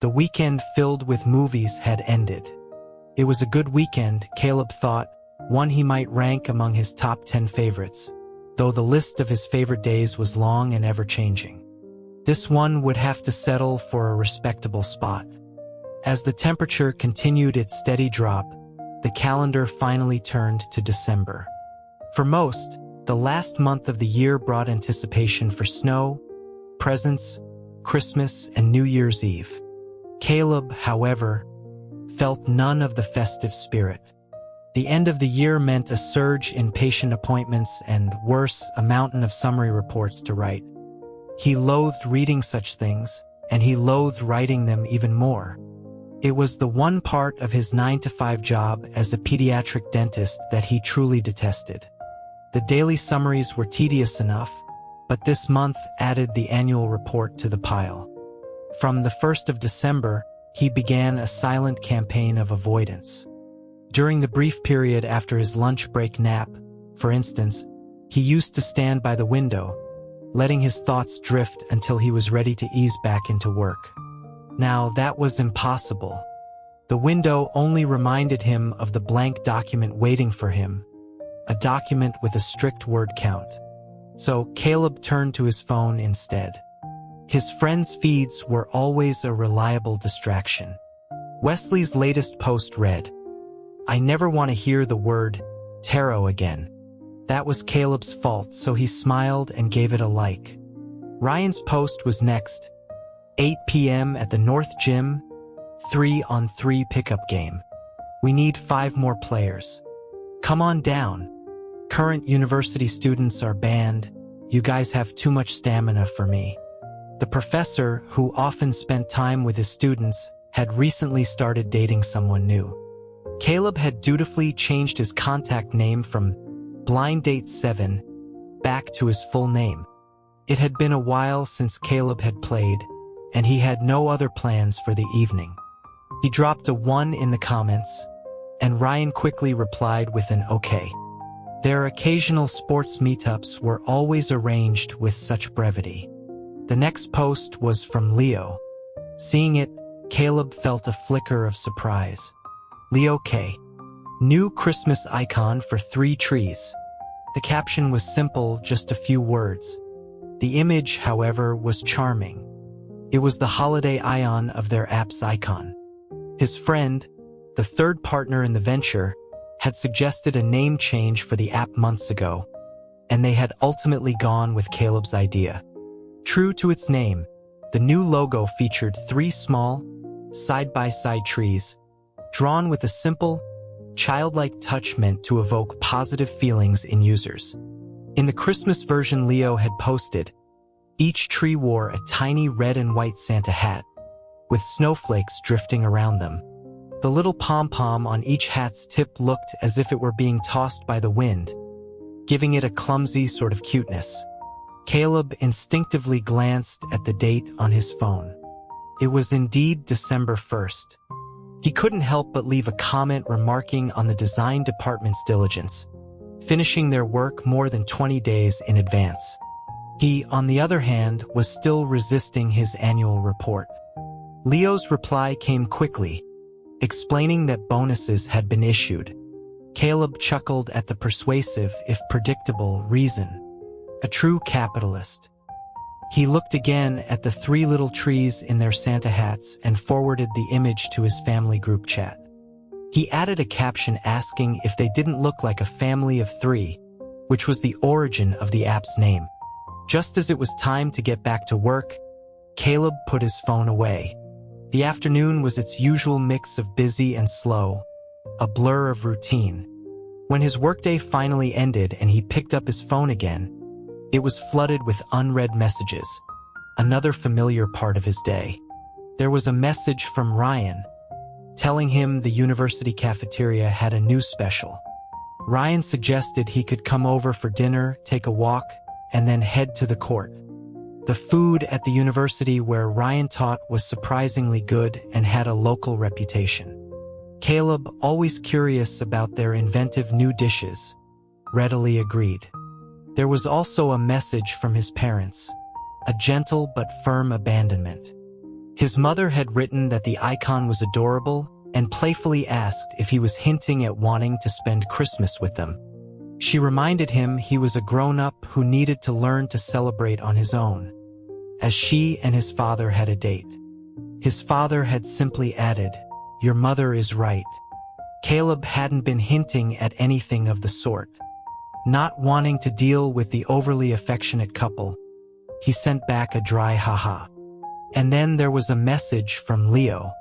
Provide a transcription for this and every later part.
The weekend filled with movies had ended. It was a good weekend, Caleb thought, one he might rank among his top 10 favorites, though the list of his favorite days was long and ever-changing. This one would have to settle for a respectable spot. As the temperature continued its steady drop, the calendar finally turned to December. For most, the last month of the year brought anticipation for snow, presents, Christmas, and New Year's Eve. Caleb, however, felt none of the festive spirit. The end of the year meant a surge in patient appointments and, worse, a mountain of summary reports to write. He loathed reading such things, and he loathed writing them even more. It was the one part of his 9-to-5 job as a pediatric dentist that he truly detested. The daily summaries were tedious enough, but this month added the annual report to the pile. From the 1st of December, he began a silent campaign of avoidance. During the brief period after his lunch break nap, for instance, he used to stand by the window, letting his thoughts drift until he was ready to ease back into work. Now, that was impossible. The window only reminded him of the blank document waiting for him, a document with a strict word count. So Caleb turned to his phone instead. His friends' feeds were always a reliable distraction. Wesley's latest post read, "I never want to hear the word tarot again." That was Caleb's fault, so he smiled and gave it a like. Ryan's post was next, 8 p.m. at the North Gym, 3-on-3 pickup game. We need 5 more players. Come on down. Current university students are banned. You guys have too much stamina for me. The professor, who often spent time with his students, had recently started dating someone new. Caleb had dutifully changed his contact name from Blind Date 7 back to his full name. It had been a while since Caleb had played, and he had no other plans for the evening. He dropped a 1 in the comments, and Ryan quickly replied with an okay. Their occasional sports meetups were always arranged with such brevity. The next post was from Leo. Seeing it, Caleb felt a flicker of surprise. Leo K. New Christmas icon for 3 trees. The caption was simple, just a few words. The image, however, was charming. It was the holiday ion of their app's icon. His friend, the third partner in the venture, had suggested a name change for the app months ago, and they had ultimately gone with Caleb's idea. True to its name, the new logo featured 3 small, side-by-side trees, drawn with a simple, childlike touch meant to evoke positive feelings in users. In the Christmas version Leo had posted, each tree wore a tiny red and white Santa hat, with snowflakes drifting around them. The little pom-pom on each hat's tip looked as if it were being tossed by the wind, giving it a clumsy sort of cuteness. Caleb instinctively glanced at the date on his phone. It was indeed December 1st. He couldn't help but leave a comment remarking on the design department's diligence, finishing their work more than 20 days in advance. He, on the other hand, was still resisting his annual report. Leo's reply came quickly, explaining that bonuses had been issued. Caleb chuckled at the persuasive, if predictable, reason. A true capitalist. He looked again at the 3 little trees in their Santa hats and forwarded the image to his family group chat. He added a caption asking if they didn't look like a family of 3, which was the origin of the app's name. Just as it was time to get back to work, Caleb put his phone away. The afternoon was its usual mix of busy and slow, a blur of routine. When his workday finally ended and he picked up his phone again, it was flooded with unread messages, another familiar part of his day. There was a message from Ryan, telling him the university cafeteria had a new special. Ryan suggested he could come over for dinner, take a walk, and then head to the court. The food at the university where Ryan taught was surprisingly good and had a local reputation. Caleb, always curious about their inventive new dishes, readily agreed. There was also a message from his parents, a gentle but firm abandonment. His mother had written that the icon was adorable and playfully asked if he was hinting at wanting to spend Christmas with them. She reminded him he was a grown-up who needed to learn to celebrate on his own, as she and his father had a date. His father had simply added, "Your mother is right." Caleb hadn't been hinting at anything of the sort. Not wanting to deal with the overly affectionate couple, he sent back a dry haha. And then there was a message from Leo.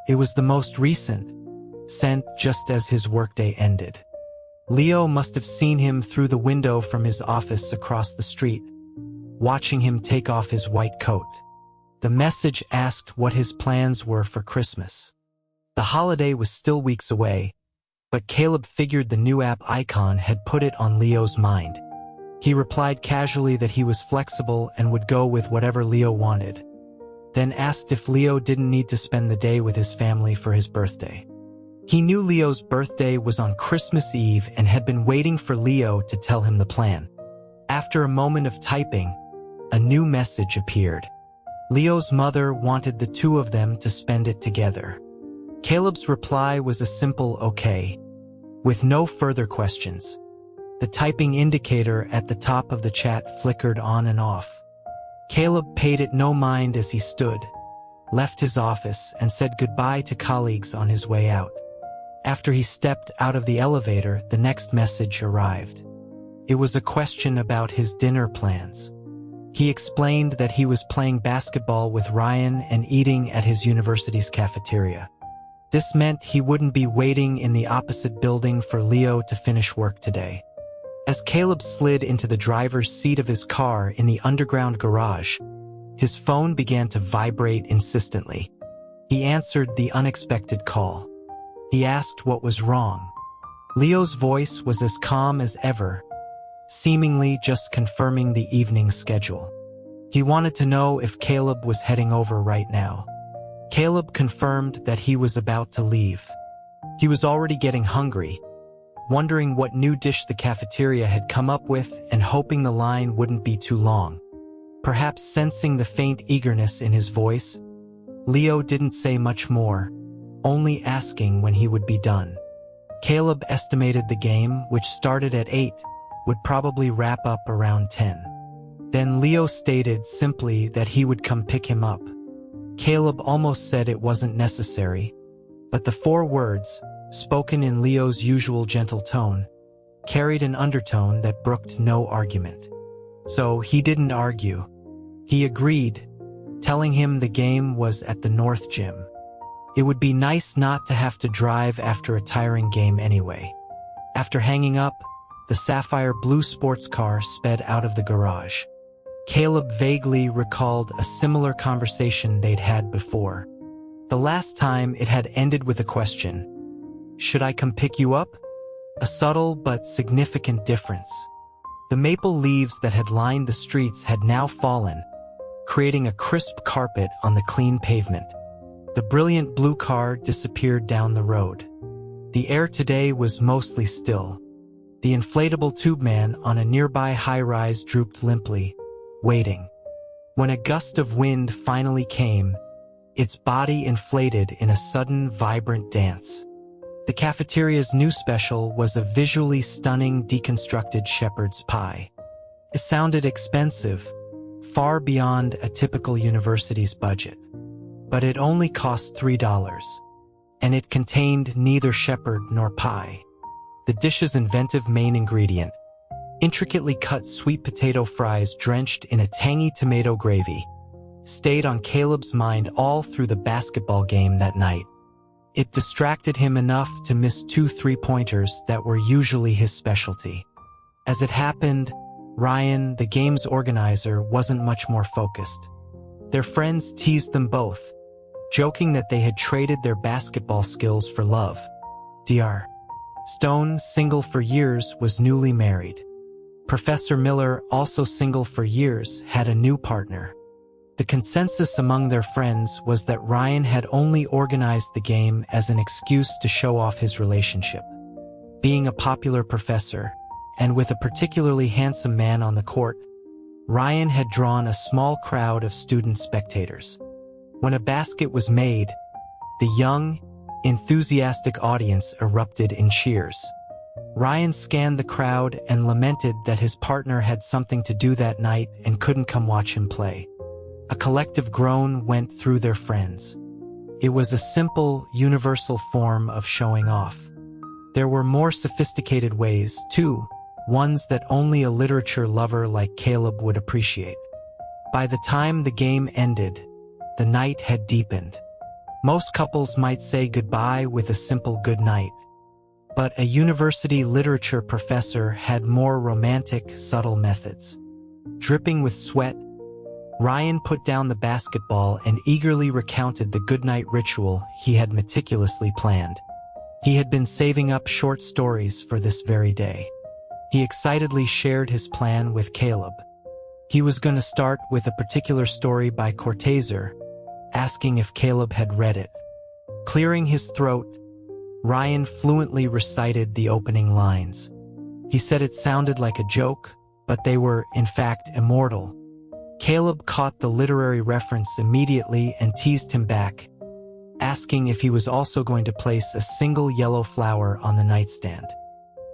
It was the most recent, sent just as his workday ended. Leo must have seen him through the window from his office across the street, watching him take off his white coat. The message asked what his plans were for Christmas. The holiday was still weeks away, but Caleb figured the new app icon had put it on Leo's mind. He replied casually that he was flexible and would go with whatever Leo wanted, then asked if Leo didn't need to spend the day with his family for his birthday. He knew Leo's birthday was on Christmas Eve and had been waiting for Leo to tell him the plan. After a moment of typing, a new message appeared. Leo's mother wanted the two of them to spend it together. Caleb's reply was a simple okay, with no further questions. The typing indicator at the top of the chat flickered on and off. Caleb paid it no mind as he stood, left his office, and said goodbye to colleagues on his way out. After he stepped out of the elevator, the next message arrived. It was a question about his dinner plans. He explained that he was playing basketball with Ryan and eating at his university's cafeteria. This meant he wouldn't be waiting in the opposite building for Leo to finish work today. As Caleb slid into the driver's seat of his car in the underground garage, his phone began to vibrate insistently. He answered the unexpected call. He asked what was wrong. Leo's voice was as calm as ever, seemingly just confirming the evening schedule. He wanted to know if Caleb was heading over right now. Caleb confirmed that he was about to leave. He was already getting hungry, wondering what new dish the cafeteria had come up with and hoping the line wouldn't be too long. Perhaps sensing the faint eagerness in his voice, Leo didn't say much more, only asking when he would be done. Caleb estimated the game, which started at 8, would probably wrap up around 10. Then Leo stated simply that he would come pick him up. Caleb almost said it wasn't necessary, but the 4 words, spoken in Leo's usual gentle tone, carried an undertone that brooked no argument. So he didn't argue. He agreed, telling him the game was at the North Gym. It would be nice not to have to drive after a tiring game anyway. After hanging up, the sapphire blue sports car sped out of the garage. Caleb vaguely recalled a similar conversation they'd had before. The last time it had ended with a question. "Should I come pick you up?" A subtle but significant difference. The maple leaves that had lined the streets had now fallen, creating a crisp carpet on the clean pavement. The brilliant blue car disappeared down the road. The air today was mostly still. The inflatable tube man on a nearby high-rise drooped limply, waiting. When a gust of wind finally came, its body inflated in a sudden, vibrant dance. The cafeteria's new special was a visually stunning deconstructed shepherd's pie. It sounded expensive, far beyond a typical university's budget. But it only cost $3, and it contained neither shepherd nor pie. The dish's inventive main ingredient, intricately cut sweet potato fries drenched in a tangy tomato gravy, stayed on Caleb's mind all through the basketball game that night. It distracted him enough to miss 2 3-pointers that were usually his specialty. As it happened, Ryan, the game's organizer, wasn't much more focused. Their friends teased them both, joking that they had traded their basketball skills for love. Dr. Stone, single for years, was newly married. Professor Miller, also single for years, had a new partner. The consensus among their friends was that Ryan had only organized the game as an excuse to show off his relationship. Being a popular professor, and with a particularly handsome man on the court, Ryan had drawn a small crowd of student spectators. When a basket was made, the young, enthusiastic audience erupted in cheers. Ryan scanned the crowd and lamented that his partner had something to do that night and couldn't come watch him play. A collective groan went through their friends. It was a simple, universal form of showing off. There were more sophisticated ways, too, ones that only a literature lover like Caleb would appreciate. By the time the game ended, the night had deepened. Most couples might say goodbye with a simple good night. But a university literature professor had more romantic, subtle methods. Dripping with sweat, Ryan put down the basketball and eagerly recounted the goodnight ritual he had meticulously planned. He had been saving up short stories for this very day. He excitedly shared his plan with Caleb. He was going to start with a particular story by Cortázar, asking if Caleb had read it. Clearing his throat, Ryan fluently recited the opening lines. He said it sounded like a joke, but they were, in fact, immortal. Caleb caught the literary reference immediately and teased him back, asking if he was also going to place a single yellow flower on the nightstand.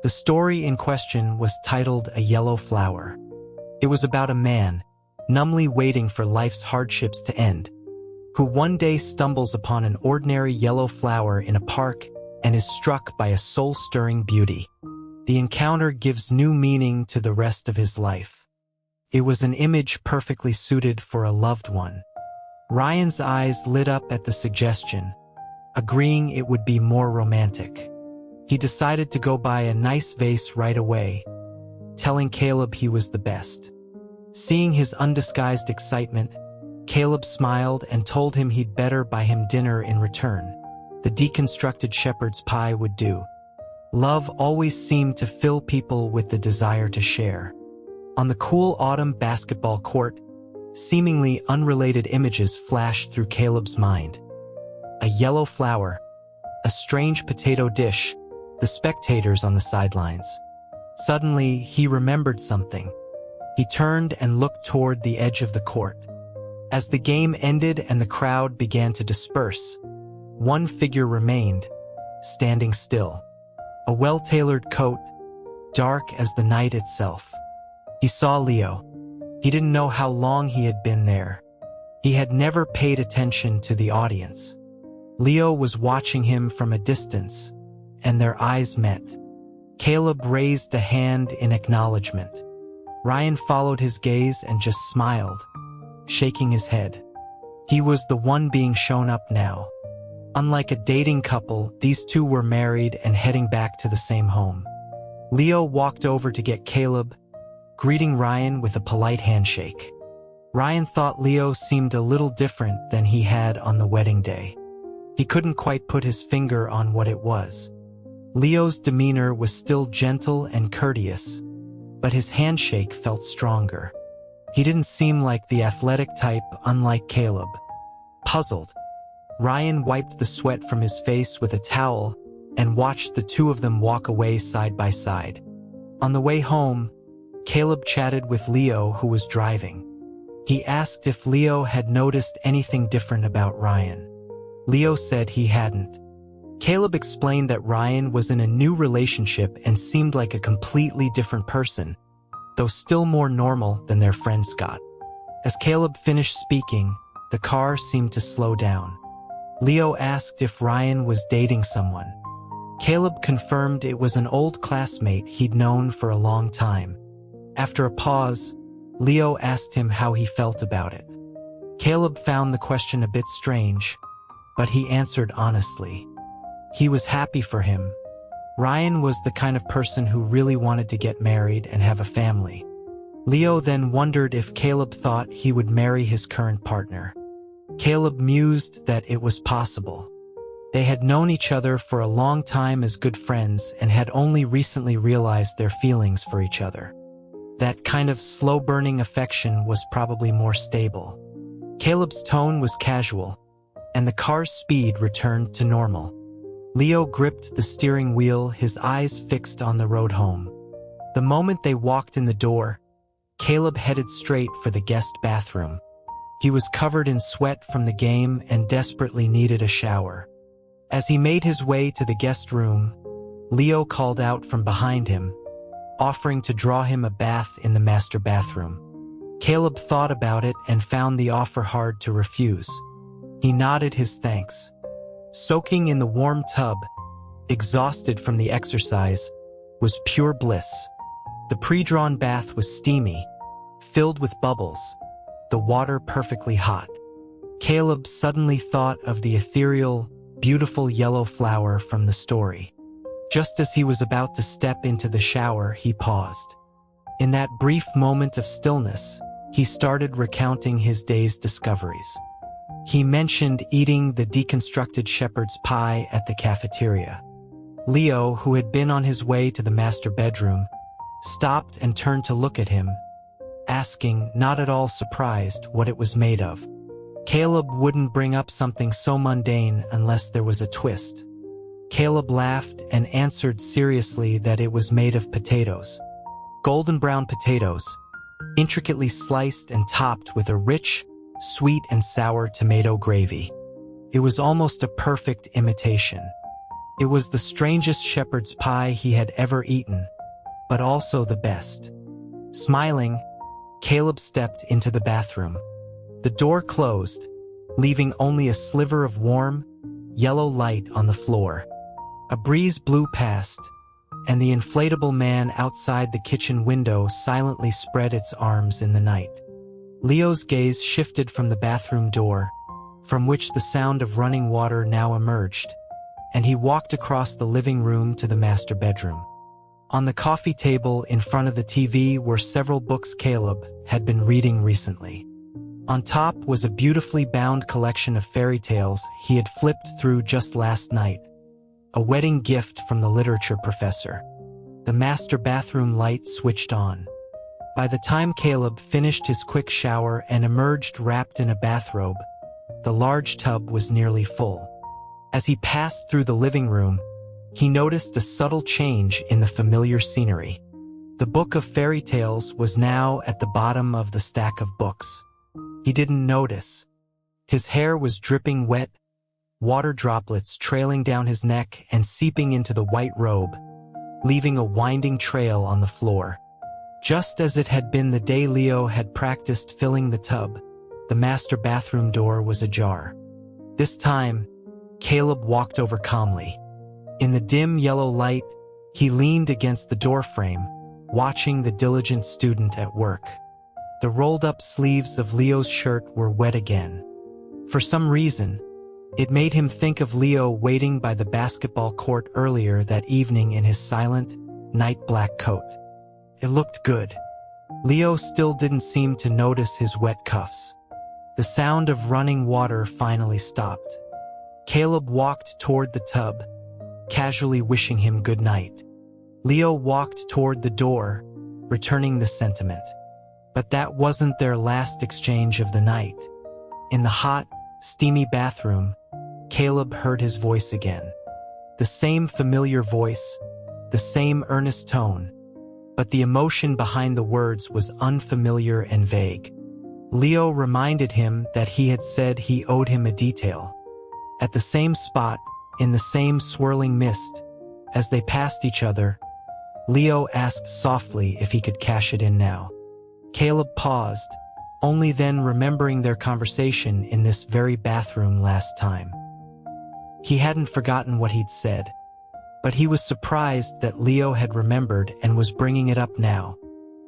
The story in question was titled A Yellow Flower. It was about a man, numbly waiting for life's hardships to end, who one day stumbles upon an ordinary yellow flower in a park and is struck by a soul-stirring beauty. The encounter gives new meaning to the rest of his life. It was an image perfectly suited for a loved one. Ryan's eyes lit up at the suggestion, agreeing it would be more romantic. He decided to go buy a nice vase right away, telling Caleb he was the best. Seeing his undisguised excitement, Caleb smiled and told him he'd better buy him dinner in return. The deconstructed shepherd's pie would do. Love always seemed to fill people with the desire to share. On the cool autumn basketball court, seemingly unrelated images flashed through Caleb's mind. A yellow flower, a strange potato dish, the spectators on the sidelines. Suddenly, he remembered something. He turned and looked toward the edge of the court. As the game ended and the crowd began to disperse, one figure remained, standing still. A well-tailored coat, dark as the night itself. He saw Leo. He didn't know how long he had been there. He had never paid attention to the audience. Leo was watching him from a distance, and their eyes met. Caleb raised a hand in acknowledgement. Ryan followed his gaze and just smiled, shaking his head. He was the one being shown up now. Unlike a dating couple, these two were married and heading back to the same home. Leo walked over to get Caleb, greeting Ryan with a polite handshake. Ryan thought Leo seemed a little different than he had on the wedding day. He couldn't quite put his finger on what it was. Leo's demeanor was still gentle and courteous, but his handshake felt stronger. He didn't seem like the athletic type, unlike Caleb. Puzzled, Ryan wiped the sweat from his face with a towel and watched the two of them walk away side by side. On the way home, Caleb chatted with Leo, who was driving. He asked if Leo had noticed anything different about Ryan. Leo said he hadn't. Caleb explained that Ryan was in a new relationship and seemed like a completely different person, though still more normal than their friend Scott. As Caleb finished speaking, the car seemed to slow down. Leo asked if Ryan was dating someone. Caleb confirmed it was an old classmate he'd known for a long time. After a pause, Leo asked him how he felt about it. Caleb found the question a bit strange, but he answered honestly. He was happy for him. Ryan was the kind of person who really wanted to get married and have a family. Leo then wondered if Caleb thought he would marry his current partner. Caleb mused that it was possible. They had known each other for a long time as good friends and had only recently realized their feelings for each other. That kind of slow-burning affection was probably more stable. Caleb's tone was casual, and the car's speed returned to normal. Leo gripped the steering wheel, his eyes fixed on the road home. The moment they walked in the door, Caleb headed straight for the guest bathroom. He was covered in sweat from the game and desperately needed a shower. As he made his way to the guest room, Leo called out from behind him, offering to draw him a bath in the master bathroom. Caleb thought about it and found the offer hard to refuse. He nodded his thanks. Soaking in the warm tub, exhausted from the exercise, was pure bliss. The pre-drawn bath was steamy, filled with bubbles, the water perfectly hot. Caleb suddenly thought of the ethereal, beautiful yellow flower from the story. Just as he was about to step into the shower, he paused. In that brief moment of stillness, he started recounting his day's discoveries. He mentioned eating the deconstructed shepherd's pie at the cafeteria. Leo, who had been on his way to the master bedroom, stopped and turned to look at him, asking, not at all surprised, what it was made of. Caleb wouldn't bring up something so mundane unless there was a twist. Caleb laughed and answered seriously that it was made of potatoes. Golden brown potatoes, intricately sliced and topped with a rich, sweet and sour tomato gravy. It was almost a perfect imitation. It was the strangest shepherd's pie he had ever eaten, but also the best. Smiling, Caleb stepped into the bathroom. The door closed, leaving only a sliver of warm, yellow light on the floor. A breeze blew past, and the inflatable man outside the kitchen window silently spread its arms in the night. Leo's gaze shifted from the bathroom door, from which the sound of running water now emerged, and he walked across the living room to the master bedroom. On the coffee table in front of the TV were several books Caleb had been reading recently. On top was a beautifully bound collection of fairy tales he had flipped through just last night, a wedding gift from the literature professor. The master bathroom light switched on. By the time Caleb finished his quick shower and emerged wrapped in a bathrobe, the large tub was nearly full. As he passed through the living room, he noticed a subtle change in the familiar scenery. The book of fairy tales was now at the bottom of the stack of books. He didn't notice. His hair was dripping wet, water droplets trailing down his neck and seeping into the white robe, leaving a winding trail on the floor. Just as it had been the day Leo had practiced filling the tub, the master bathroom door was ajar. This time, Caleb walked over calmly. In the dim yellow light, he leaned against the doorframe, watching the diligent student at work. The rolled-up sleeves of Leo's shirt were wet again. For some reason, it made him think of Leo waiting by the basketball court earlier that evening in his silent, night-black coat. It looked good. Leo still didn't seem to notice his wet cuffs. The sound of running water finally stopped. Caleb walked toward the tub, casually wishing him good night. Leo walked toward the door, returning the sentiment. But that wasn't their last exchange of the night. In the hot, steamy bathroom, Caleb heard his voice again. The same familiar voice, the same earnest tone, but the emotion behind the words was unfamiliar and vague. Leo reminded him that he had said he owed him a detail. At the same spot, in the same swirling mist, as they passed each other, Leo asked softly if he could cash it in now. Caleb paused, only then remembering their conversation in this very bathroom last time. He hadn't forgotten what he'd said, but he was surprised that Leo had remembered and was bringing it up now.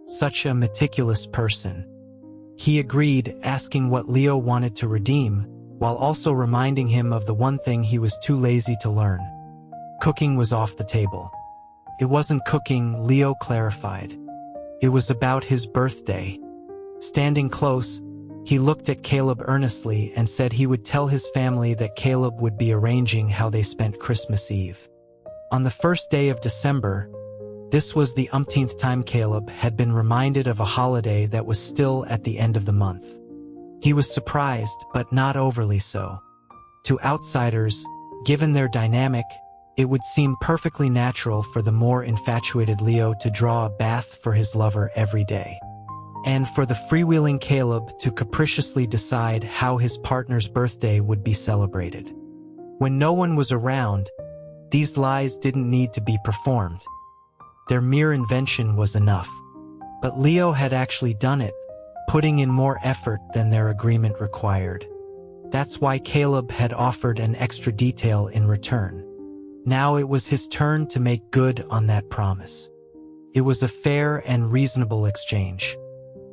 Such a meticulous person. He agreed, asking what Leo wanted to redeem, while also reminding him of the one thing he was too lazy to learn. Cooking was off the table. It wasn't cooking, Leo clarified. It was about his birthday. Standing close, he looked at Caleb earnestly and said he would tell his family that Caleb would be arranging how they spent Christmas Eve. On the first day of December, this was the umpteenth time Caleb had been reminded of a holiday that was still at the end of the month. He was surprised, but not overly so. To outsiders, given their dynamic, it would seem perfectly natural for the more infatuated Leo to draw a bath for his lover every day. and for the freewheeling Caleb to capriciously decide how his partner's birthday would be celebrated. When no one was around, these lies didn't need to be performed. Their mere invention was enough. But Leo had actually done it, putting in more effort than their agreement required. That's why Caleb had offered an extra detail in return. Now it was his turn to make good on that promise. It was a fair and reasonable exchange.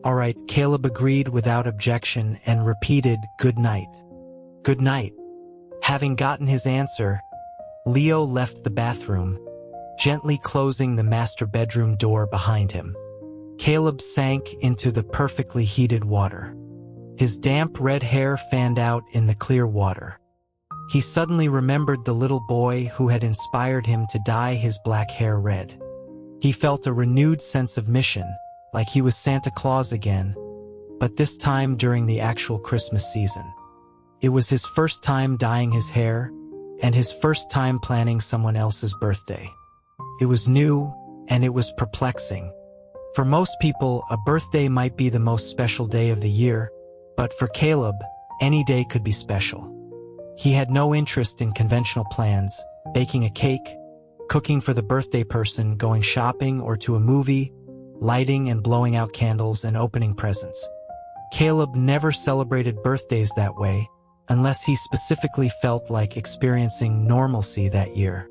All right, Caleb agreed without objection and repeated, "Good night." "Good night." Having gotten his answer, Leo left the bathroom, gently closing the master bedroom door behind him. Caleb sank into the perfectly heated water. His damp red hair fanned out in the clear water. He suddenly remembered the little boy who had inspired him to dye his black hair red. He felt a renewed sense of mission, like he was Santa Claus again, but this time during the actual Christmas season. It was his first time dyeing his hair, and his first time planning someone else's birthday. It was new, and it was perplexing. For most people, a birthday might be the most special day of the year, but for Caleb, any day could be special. He had no interest in conventional plans, baking a cake, cooking for the birthday person, going shopping or to a movie, lighting and blowing out candles and opening presents. Caleb never celebrated birthdays that way, unless he specifically felt like experiencing normalcy that year.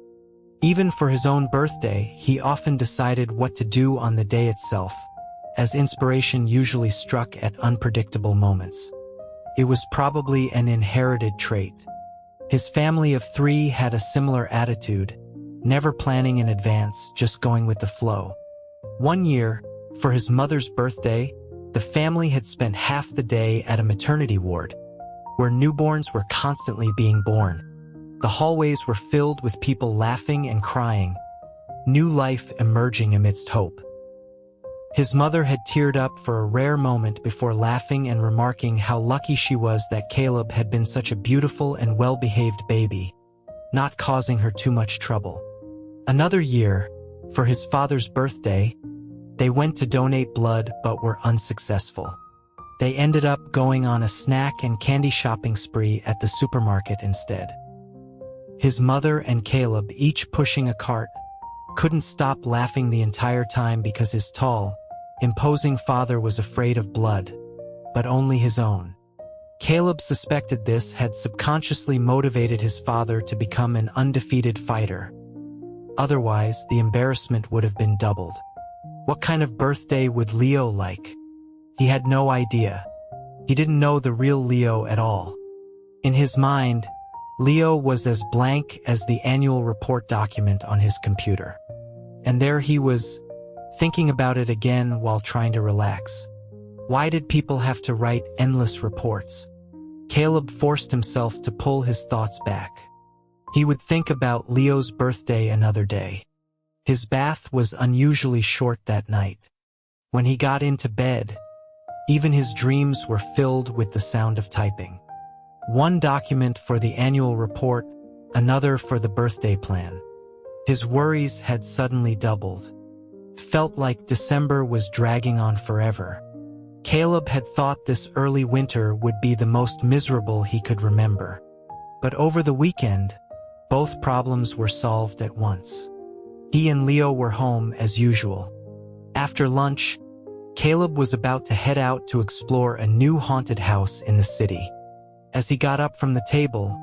Even for his own birthday, he often decided what to do on the day itself, as inspiration usually struck at unpredictable moments. It was probably an inherited trait. His family of 3 had a similar attitude, never planning in advance, just going with the flow. One year, for his mother's birthday, the family had spent half the day at a maternity ward, where newborns were constantly being born. The hallways were filled with people laughing and crying, new life emerging amidst hope. His mother had teared up for a rare moment before laughing and remarking how lucky she was that Caleb had been such a beautiful and well-behaved baby, not causing her too much trouble. Another year, for his father's birthday, they went to donate blood but were unsuccessful. They ended up going on a snack and candy shopping spree at the supermarket instead. His mother and Caleb, each pushing a cart, couldn't stop laughing the entire time because his tall, imposing father was afraid of blood, but only his own. Caleb suspected this had subconsciously motivated his father to become an undefeated fighter. Otherwise, the embarrassment would have been doubled. What kind of birthday would Leo like? He had no idea. He didn't know the real Leo at all. In his mind, Leo was as blank as the annual report document on his computer. And there he was, thinking about it again while trying to relax. Why did people have to write endless reports? Caleb forced himself to pull his thoughts back. He would think about Leo's birthday another day. His bath was unusually short that night. When he got into bed, even his dreams were filled with the sound of typing. One document for the annual report, another for the birthday plan. His worries had suddenly doubled. Felt like December was dragging on forever. Caleb had thought this early winter would be the most miserable he could remember. But over the weekend, both problems were solved at once. He and Leo were home as usual. After lunch, Caleb was about to head out to explore a new haunted house in the city. As he got up from the table,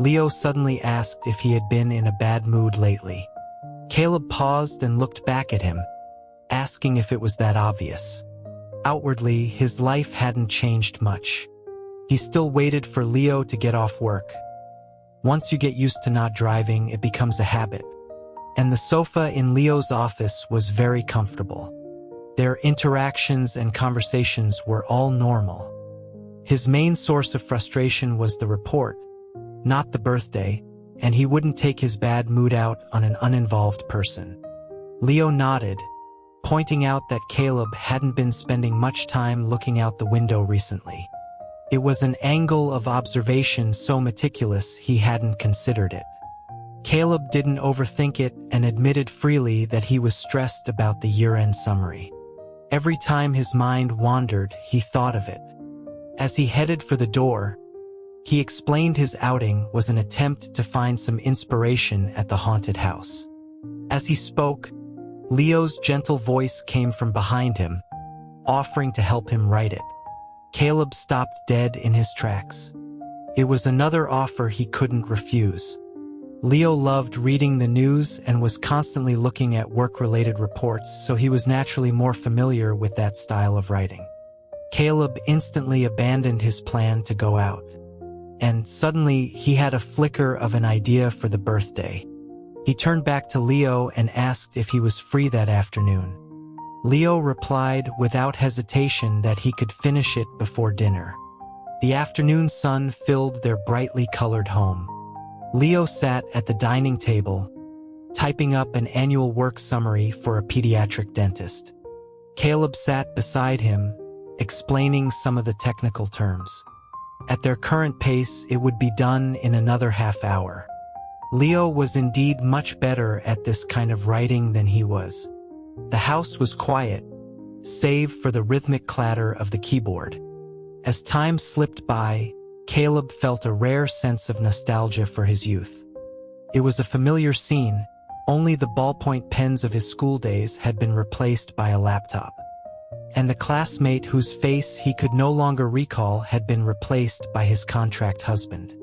Leo suddenly asked if he had been in a bad mood lately. Caleb paused and looked back at him, asking if it was that obvious. Outwardly, his life hadn't changed much. He still waited for Leo to get off work. Once you get used to not driving, it becomes a habit. And the sofa in Leo's office was very comfortable. Their interactions and conversations were all normal. His main source of frustration was the report, not the birthday, and he wouldn't take his bad mood out on an uninvolved person. Leo nodded, pointing out that Caleb hadn't been spending much time looking out the window recently. It was an angle of observation so meticulous he hadn't considered it. Caleb didn't overthink it and admitted freely that he was stressed about the year-end summary. Every time his mind wandered, he thought of it. As he headed for the door, he explained his outing was an attempt to find some inspiration at the haunted house. As he spoke, Leo's gentle voice came from behind him, offering to help him write it. Caleb stopped dead in his tracks. It was another offer he couldn't refuse. Leo loved reading the news and was constantly looking at work-related reports, so he was naturally more familiar with that style of writing. Caleb instantly abandoned his plan to go out. And suddenly, he had a flicker of an idea for the birthday. He turned back to Leo and asked if he was free that afternoon. Leo replied without hesitation that he could finish it before dinner. The afternoon sun filled their brightly colored home. Leo sat at the dining table, typing up an annual work summary for a pediatric dentist. Caleb sat beside him, explaining some of the technical terms. At their current pace, it would be done in another half hour. Leo was indeed much better at this kind of writing than he was. The house was quiet, save for the rhythmic clatter of the keyboard. As time slipped by, Caleb felt a rare sense of nostalgia for his youth. It was a familiar scene, only the ballpoint pens of his school days had been replaced by a laptop. And the classmate whose face he could no longer recall had been replaced by his contract husband.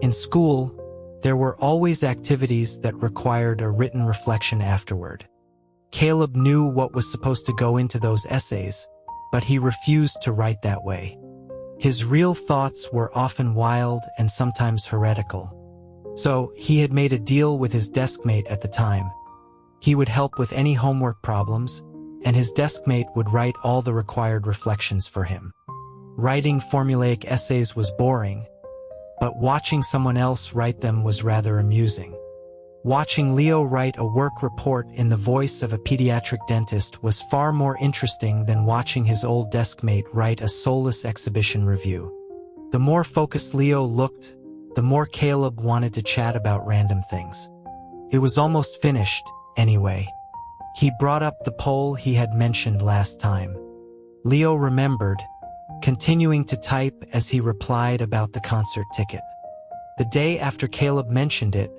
In school, there were always activities that required a written reflection afterward. Caleb knew what was supposed to go into those essays, but he refused to write that way. His real thoughts were often wild and sometimes heretical. So, he had made a deal with his deskmate at the time. He would help with any homework problems, and his deskmate would write all the required reflections for him. Writing formulaic essays was boring, but watching someone else write them was rather amusing. Watching Leo write a work report in the voice of a pediatric dentist was far more interesting than watching his old deskmate write a soulless exhibition review. The more focused Leo looked, the more Caleb wanted to chat about random things. It was almost finished, anyway. He brought up the poll he had mentioned last time. Leo remembered, continuing to type as he replied about the concert ticket. The day after Caleb mentioned it,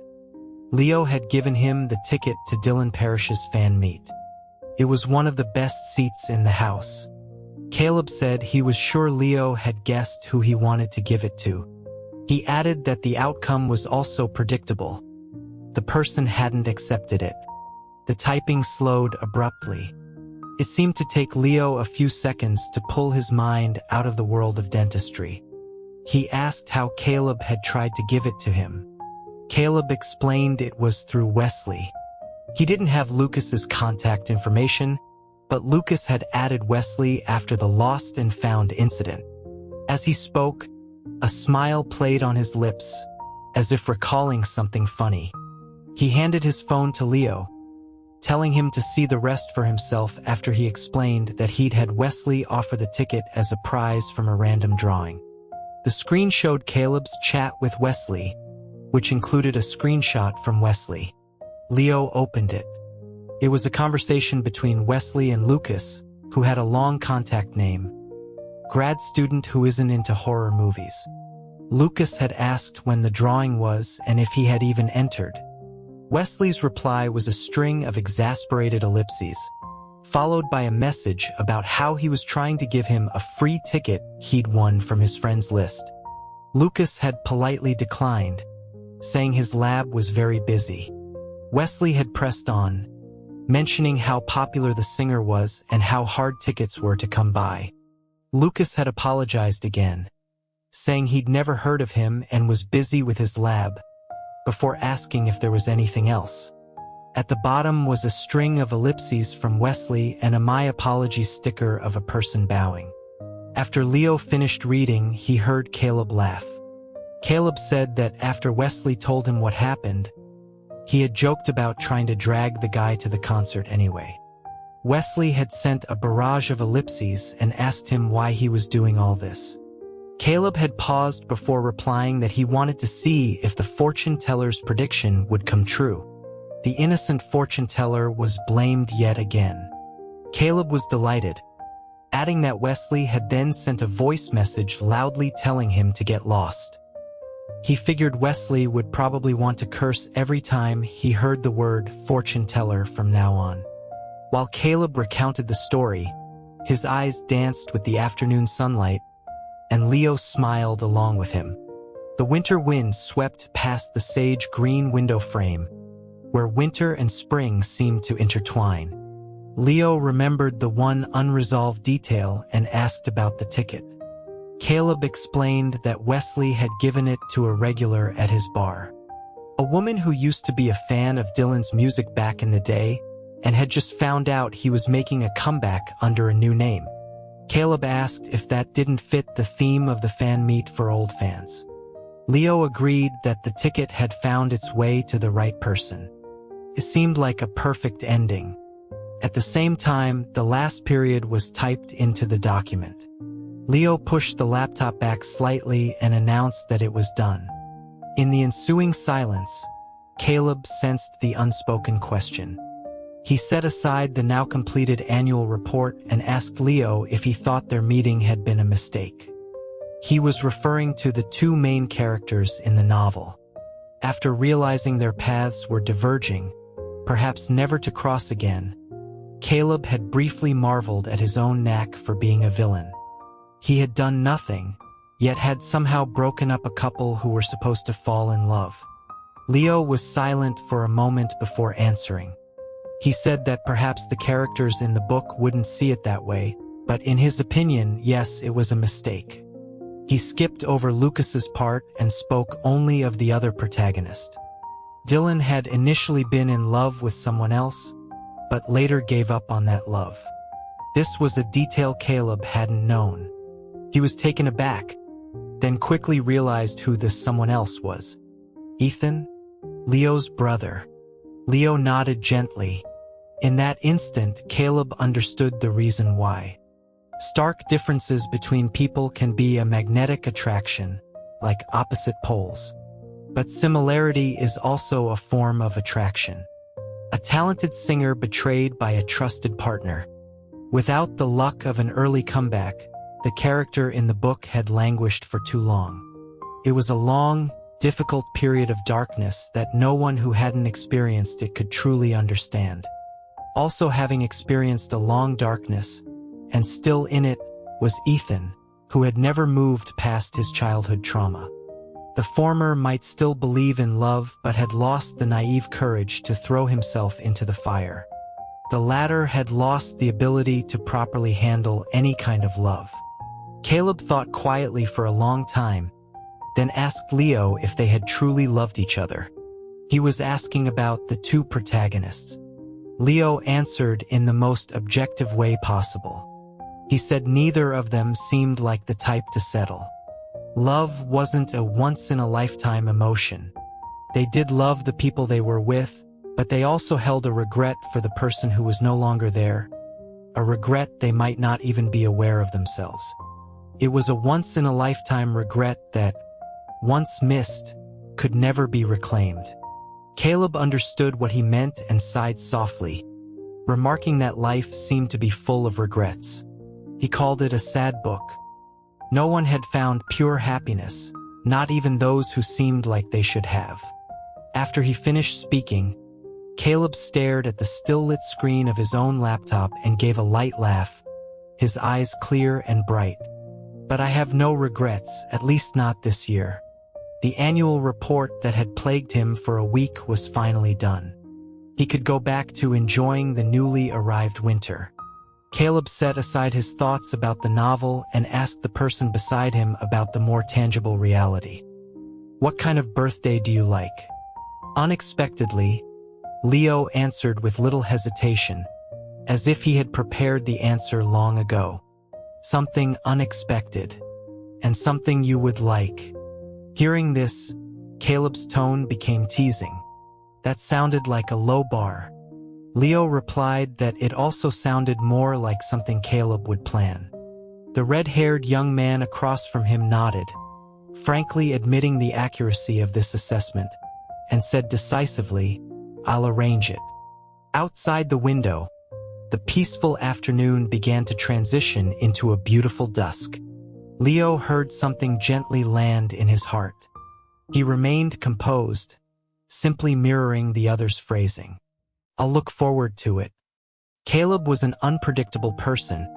Leo had given him the ticket to Dylan Parrish's fan meet. It was one of the best seats in the house. Caleb said he was sure Leo had guessed who he wanted to give it to. He added that the outcome was also predictable. The person hadn't accepted it. The typing slowed abruptly. It seemed to take Leo a few seconds to pull his mind out of the world of dentistry. He asked how Caleb had tried to give it to him. Caleb explained it was through Wesley. He didn't have Lucas's contact information, but Lucas had added Wesley after the lost and found incident. As he spoke, a smile played on his lips, as if recalling something funny. He handed his phone to Leo, telling him to see the rest for himself after he explained that he'd had Wesley offer the ticket as a prize from a random drawing. The screen showed Caleb's chat with Wesley, which included a screenshot from Wesley. Leo opened it. It was a conversation between Wesley and Lucas, who had a long contact name. Grad student who isn't into horror movies. Lucas had asked when the drawing was and if he had even entered. Wesley's reply was a string of exasperated ellipses, followed by a message about how he was trying to give him a free ticket he'd won from his friend's list. Lucas had politely declined, saying his lab was very busy. Wesley had pressed on, mentioning how popular the singer was and how hard tickets were to come by. Lucas had apologized again, saying he'd never heard of him and was busy with his lab, before asking if there was anything else. At the bottom was a string of ellipses from Wesley and a My Apologies sticker of a person bowing. After Leo finished reading, he heard Caleb laugh. Caleb said that after Wesley told him what happened, he had joked about trying to drag the guy to the concert anyway. Wesley had sent a barrage of ellipses and asked him why he was doing all this. Caleb had paused before replying that he wanted to see if the fortune teller's prediction would come true. The innocent fortune teller was blamed yet again. Caleb was delighted, adding that Wesley had then sent a voice message loudly telling him to get lost. He figured Wesley would probably want to curse every time he heard the word fortune teller from now on. While Caleb recounted the story, his eyes danced with the afternoon sunlight, and Leo smiled along with him. The winter wind swept past the sage green window frame, where winter and spring seemed to intertwine. Leo remembered the one unresolved detail and asked about the ticket. Caleb explained that Wesley had given it to a regular at his bar, a woman who used to be a fan of Dylan's music back in the day and had just found out he was making a comeback under a new name. Caleb asked if that didn't fit the theme of the fan meet for old fans. Leo agreed that the ticket had found its way to the right person. It seemed like a perfect ending. At the same time, the last period was typed into the document. Leo pushed the laptop back slightly and announced that it was done. In the ensuing silence, Caleb sensed the unspoken question. He set aside the now completed annual report and asked Leo if he thought their meeting had been a mistake. He was referring to the two main characters in the novel. After realizing their paths were diverging, perhaps never to cross again, Caleb had briefly marveled at his own knack for being a villain. He had done nothing, yet had somehow broken up a couple who were supposed to fall in love. Leo was silent for a moment before answering. He said that perhaps the characters in the book wouldn't see it that way, but in his opinion, yes, it was a mistake. He skipped over Lucas's part and spoke only of the other protagonist. Dylan had initially been in love with someone else, but later gave up on that love. This was a detail Caleb hadn't known. He was taken aback, then quickly realized who this someone else was. Ethan? Leo's brother. Leo nodded gently. In that instant, Caleb understood the reason why. Stark differences between people can be a magnetic attraction, like opposite poles. But similarity is also a form of attraction. A talented singer betrayed by a trusted partner. Without the luck of an early comeback, the character in the book had languished for too long. It was a long, difficult period of darkness that no one who hadn't experienced it could truly understand. Also having experienced a long darkness, and still in it, was Ethan, who had never moved past his childhood trauma. The former might still believe in love but had lost the naive courage to throw himself into the fire. The latter had lost the ability to properly handle any kind of love. Caleb thought quietly for a long time, then asked Leo if they had truly loved each other. He was asking about the two protagonists. Leo answered in the most objective way possible. He said neither of them seemed like the type to settle. Love wasn't a once-in-a-lifetime emotion. They did love the people they were with, but they also held a regret for the person who was no longer there, a regret they might not even be aware of themselves. It was a once-in-a-lifetime regret that, once missed, could never be reclaimed. Caleb understood what he meant and sighed softly, remarking that life seemed to be full of regrets. He called it a sad book. No one had found pure happiness, not even those who seemed like they should have. After he finished speaking, Caleb stared at the still-lit screen of his own laptop and gave a light laugh, his eyes clear and bright. But I have no regrets, at least not this year. The annual report that had plagued him for a week was finally done. He could go back to enjoying the newly arrived winter. Caleb set aside his thoughts about the novel and asked the person beside him about the more tangible reality. "What kind of birthday do you like?" Unexpectedly, Leo answered with little hesitation, as if he had prepared the answer long ago. "Something unexpected, and something you would like." Hearing this, Caleb's tone became teasing. That sounded like a low bar. Leo replied that it also sounded more like something Caleb would plan. The red-haired young man across from him nodded, frankly admitting the accuracy of this assessment, and said decisively, "I'll arrange it." Outside the window, the peaceful afternoon began to transition into a beautiful dusk. Leo heard something gently land in his heart. He remained composed, simply mirroring the other's phrasing. "I'll look forward to it." Caleb was an unpredictable person,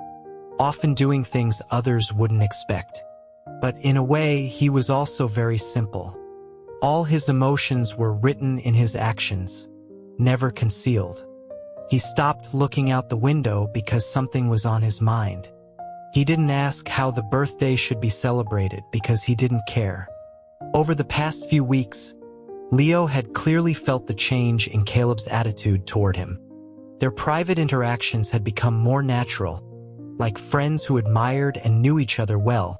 often doing things others wouldn't expect. But in a way, he was also very simple. All his emotions were written in his actions, never concealed. He stopped looking out the window because something was on his mind. He didn't ask how the birthday should be celebrated because he didn't care. Over the past few weeks, Leo had clearly felt the change in Caleb's attitude toward him. Their private interactions had become more natural, like friends who admired and knew each other well,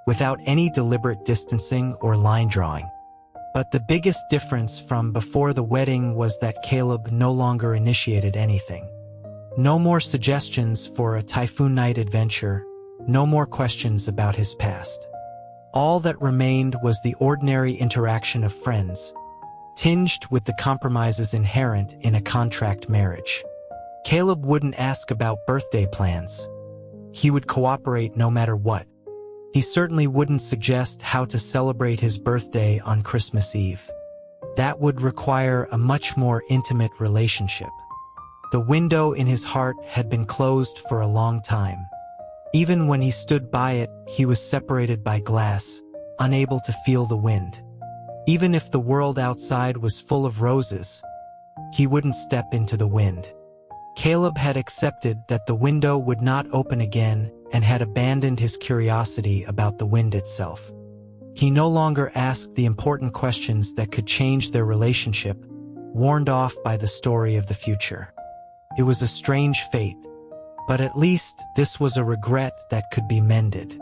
without any deliberate distancing or line drawing. But the biggest difference from before the wedding was that Caleb no longer initiated anything. No more suggestions for a typhoon night adventure, no more questions about his past. All that remained was the ordinary interaction of friends, tinged with the compromises inherent in a contract marriage. Caleb wouldn't ask about birthday plans. He would cooperate no matter what. He certainly wouldn't suggest how to celebrate his birthday on Christmas Eve. That would require a much more intimate relationship. The window in his heart had been closed for a long time. Even when he stood by it, he was separated by glass, unable to feel the wind. Even if the world outside was full of roses, he wouldn't step into the wind. Caleb had accepted that the window would not open again and had abandoned his curiosity about the wind itself. He no longer asked the important questions that could change their relationship, warned off by the story of the future. It was a strange fate, but at least this was a regret that could be mended.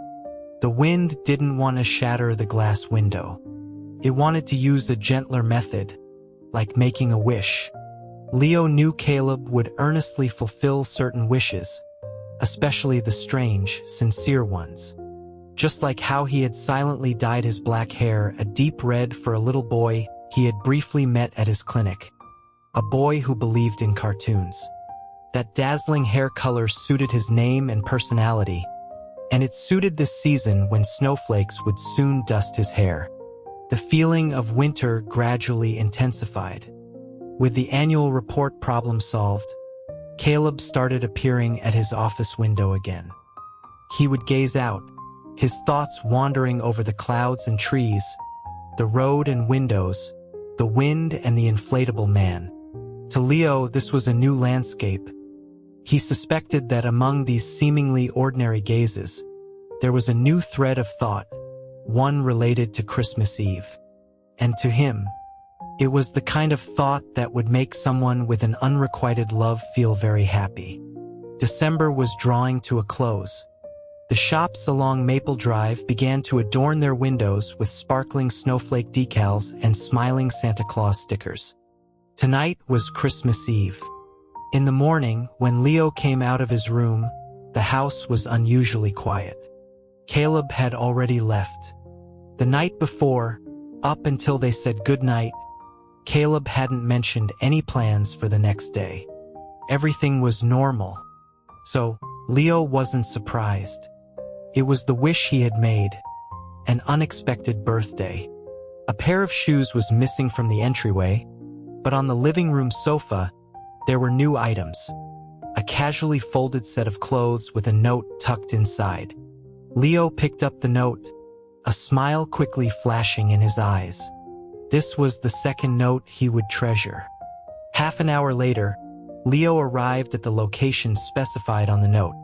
The wind didn't want to shatter the glass window. It wanted to use a gentler method, like making a wish. Leo knew Caleb would earnestly fulfill certain wishes, especially the strange, sincere ones. Just like how he had silently dyed his black hair a deep red for a little boy he had briefly met at his clinic. A boy who believed in cartoons. That dazzling hair color suited his name and personality, and it suited this season when snowflakes would soon dust his hair. The feeling of winter gradually intensified. With the annual report problem solved, Caleb started appearing at his office window again. He would gaze out, his thoughts wandering over the clouds and trees, the road and windows, the wind and the inflatable man. To Leo, this was a new landscape. He suspected that among these seemingly ordinary gazes, there was a new thread of thought, one related to Christmas Eve. And to him, it was the kind of thought that would make someone with an unrequited love feel very happy. December was drawing to a close. The shops along Maple Drive began to adorn their windows with sparkling snowflake decals and smiling Santa Claus stickers. Tonight was Christmas Eve. In the morning, when Leo came out of his room, the house was unusually quiet. Caleb had already left. The night before, up until they said goodnight, Caleb hadn't mentioned any plans for the next day. Everything was normal. So, Leo wasn't surprised. It was the wish he had made. An unexpected birthday. A pair of shoes was missing from the entryway, but on the living room sofa, there were new items. A casually folded set of clothes with a note tucked inside. Leo picked up the note, a smile quickly flashing in his eyes. This was the second note he would treasure. Half an hour later, Leo arrived at the location specified on the note.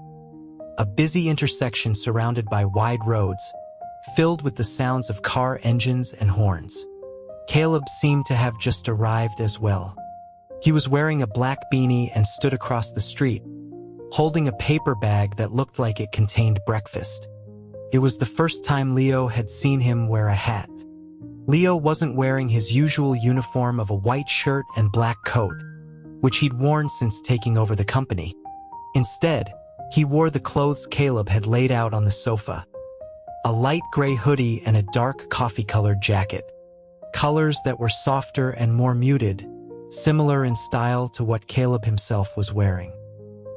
A busy intersection surrounded by wide roads, filled with the sounds of car engines and horns. Caleb seemed to have just arrived as well. He was wearing a black beanie and stood across the street, holding a paper bag that looked like it contained breakfast. It was the first time Leo had seen him wear a hat. Leo wasn't wearing his usual uniform of a white shirt and black coat, which he'd worn since taking over the company. Instead, he wore the clothes Caleb had laid out on the sofa. A light gray hoodie and a dark coffee-colored jacket. Colors that were softer and more muted, similar in style to what Caleb himself was wearing.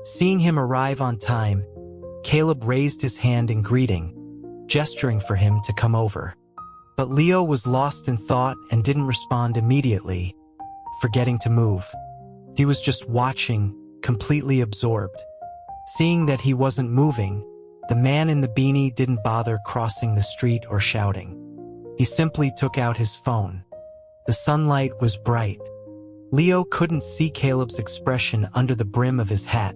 Seeing him arrive on time, Caleb raised his hand in greeting, gesturing for him to come over. But Leo was lost in thought and didn't respond immediately, forgetting to move. He was just watching, completely absorbed. Seeing that he wasn't moving, the man in the beanie didn't bother crossing the street or shouting. He simply took out his phone. The sunlight was bright. Leo couldn't see Caleb's expression under the brim of his hat,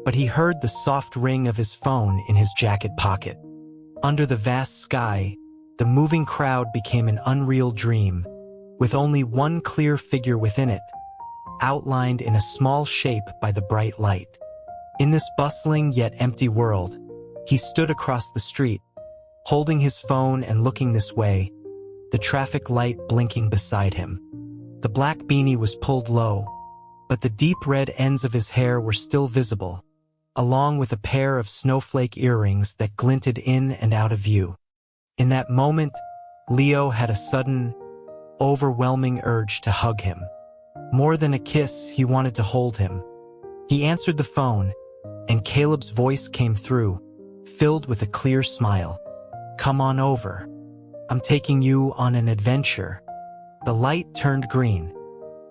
but he heard the soft ring of his phone in his jacket pocket. Under the vast sky, the moving crowd became an unreal dream, with only one clear figure within it, outlined in a small shape by the bright light. In this bustling yet empty world, he stood across the street, holding his phone and looking this way, the traffic light blinking beside him. The black beanie was pulled low, but the deep red ends of his hair were still visible, along with a pair of snowflake earrings that glinted in and out of view. In that moment, Leo had a sudden, overwhelming urge to hug him. More than a kiss, he wanted to hold him. He answered the phone, and Caleb's voice came through, filled with a clear smile. "Come on over. I'm taking you on an adventure." The light turned green.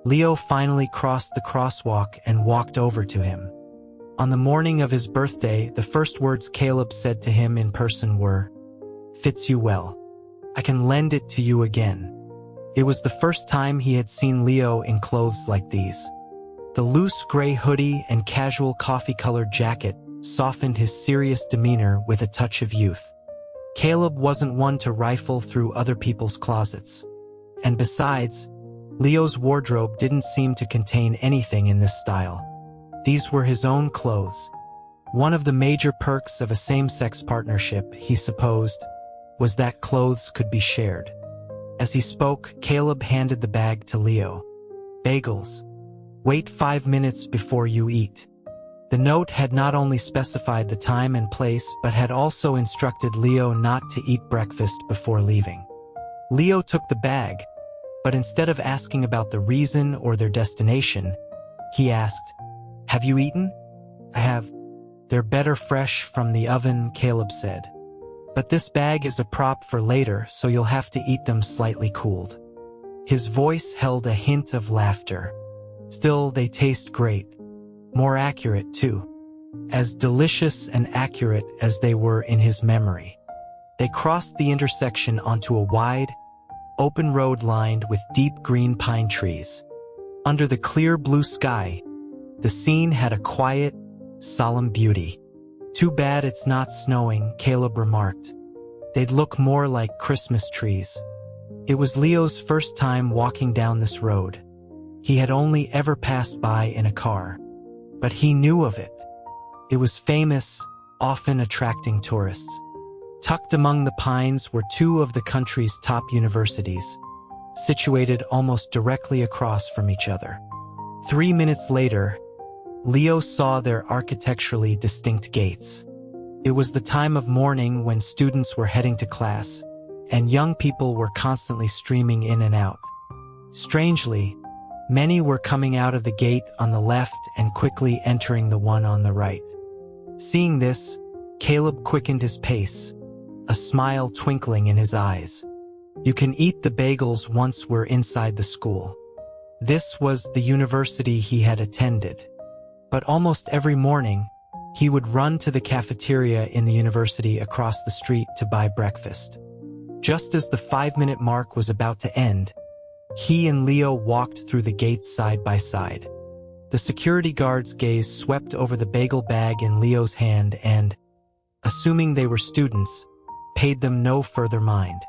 Leo finally crossed the crosswalk and walked over to him. On the morning of his birthday, the first words Caleb said to him in person were, "Fits you well. I can lend it to you again." It was the first time he had seen Leo in clothes like these. The loose gray hoodie and casual coffee-colored jacket softened his serious demeanor with a touch of youth. Caleb wasn't one to rifle through other people's closets. And besides, Leo's wardrobe didn't seem to contain anything in this style. These were his own clothes. One of the major perks of a same-sex partnership, he supposed, was that clothes could be shared. As he spoke, Caleb handed the bag to Leo. "Bagels. Wait 5 minutes before you eat." The note had not only specified the time and place, but had also instructed Leo not to eat breakfast before leaving. Leo took the bag, but instead of asking about the reason or their destination, he asked, "Have you eaten?" "I have. They're better fresh from the oven," Caleb said. "But this bag is a prop for later, so you'll have to eat them slightly cooled." His voice held a hint of laughter. "Still, they taste great. More accurate, too. As delicious and accurate as they were in his memory." They crossed the intersection onto a wide, open road lined with deep green pine trees. Under the clear blue sky, the scene had a quiet, solemn beauty. "Too bad it's not snowing," Caleb remarked. "They'd look more like Christmas trees." It was Leo's first time walking down this road. He had only ever passed by in a car. But he knew of it. It was famous, often attracting tourists. Tucked among the pines were two of the country's top universities, situated almost directly across from each other. 3 minutes later, Leo saw their architecturally distinct gates. It was the time of morning when students were heading to class, and young people were constantly streaming in and out. Strangely, many were coming out of the gate on the left and quickly entering the one on the right. Seeing this, Caleb quickened his pace, a smile twinkling in his eyes. "You can eat the bagels once we're inside the school." This was the university he had attended. But almost every morning, he would run to the cafeteria in the university across the street to buy breakfast. Just as the 5-minute mark was about to end, he and Leo walked through the gates side by side. The security guard's gaze swept over the bagel bag in Leo's hand and, assuming they were students, paid them no further mind.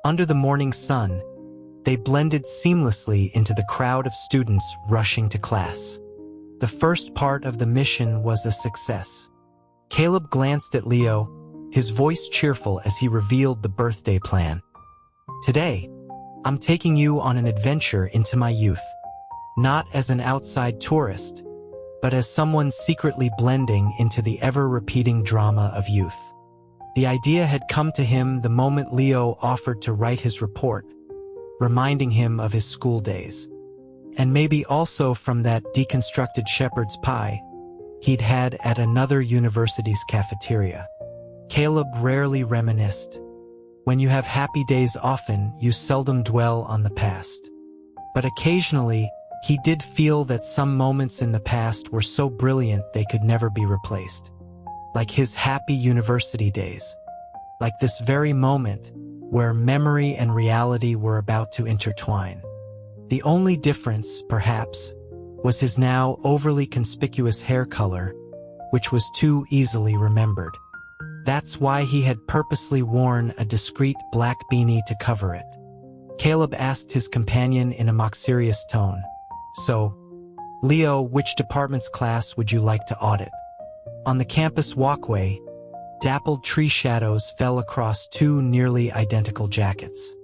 Under the morning sun, they blended seamlessly into the crowd of students rushing to class. The first part of the mission was a success. Caleb glanced at Leo, his voice cheerful as he revealed the birthday plan. "Today, I'm taking you on an adventure into my youth. Not as an outside tourist, but as someone secretly blending into the ever-repeating drama of youth." The idea had come to him the moment Leo offered to write his report, reminding him of his school days. And maybe also from that deconstructed shepherd's pie he'd had at another university's cafeteria. Caleb rarely reminisced. When you have happy days often, you seldom dwell on the past. But occasionally, he did feel that some moments in the past were so brilliant they could never be replaced. Like his happy university days. Like this very moment, where memory and reality were about to intertwine. The only difference, perhaps, was his now overly conspicuous hair color, which was too easily remembered. That's why he had purposely worn a discreet black beanie to cover it. Caleb asked his companion in a mock serious tone, "So, Leo, which department's class would you like to audit?" On the campus walkway, dappled tree shadows fell across two nearly identical jackets.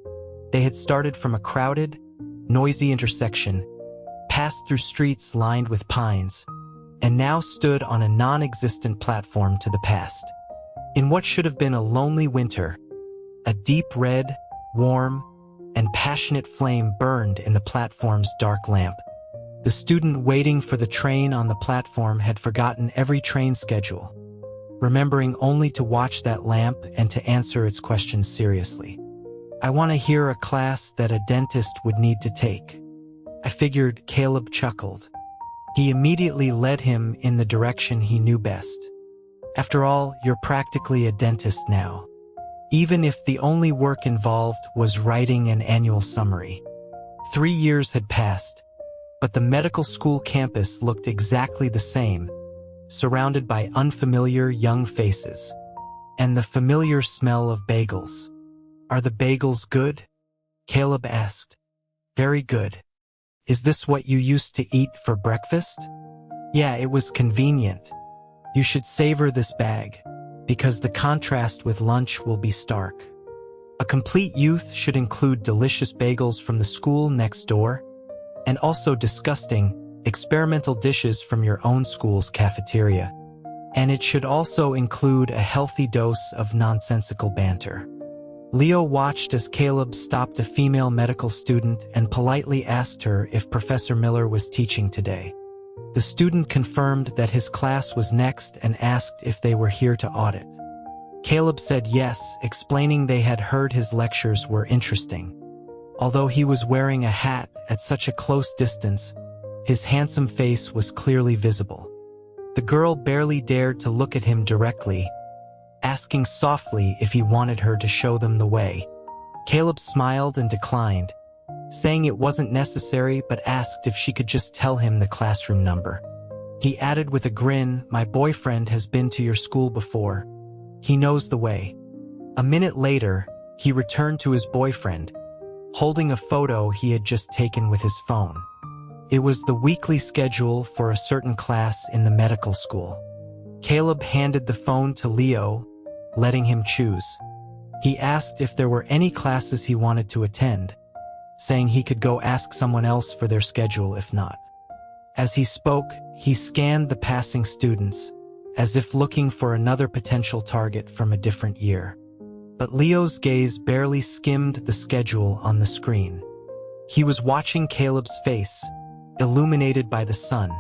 They had started from a crowded, noisy intersection, passed through streets lined with pines, and now stood on a non-existent platform to the past. In what should have been a lonely winter, a deep red, warm, and passionate flame burned in the platform's dark lamp. The student waiting for the train on the platform had forgotten every train schedule, remembering only to watch that lamp and to answer its questions seriously. "I want to hear a class that a dentist would need to take." I figured, Caleb chuckled. He immediately led him in the direction he knew best. "After all, you're practically a dentist now." Even if the only work involved was writing an annual summary. 3 years had passed, but the medical school campus looked exactly the same, surrounded by unfamiliar young faces, and the familiar smell of bagels. "Are the bagels good?" Caleb asked. "Very good. Is this what you used to eat for breakfast?" "Yeah, it was convenient. You should savor this bag, because the contrast with lunch will be stark. A complete youth should include delicious bagels from the school next door, and also disgusting, experimental dishes from your own school's cafeteria. And it should also include a healthy dose of nonsensical banter." Leo watched as Caleb stopped a female medical student and politely asked her if Professor Miller was teaching today. The student confirmed that his class was next and asked if they were here to audit. Caleb said yes, explaining they had heard his lectures were interesting. Although he was wearing a hat at such a close distance, his handsome face was clearly visible. The girl barely dared to look at him directly, asking softly if he wanted her to show them the way. Caleb smiled and declined, saying it wasn't necessary but asked if she could just tell him the classroom number. He added with a grin, "My boyfriend has been to your school before. He knows the way." A minute later, he returned to his boyfriend, holding a photo he had just taken with his phone. It was the weekly schedule for a certain class in the medical school. Caleb handed the phone to Leo, letting him choose. He asked if there were any classes he wanted to attend, saying he could go ask someone else for their schedule if not. As he spoke, he scanned the passing students, as if looking for another potential target from a different year. But Leo's gaze barely skimmed the schedule on the screen. He was watching Caleb's face, illuminated by the sun,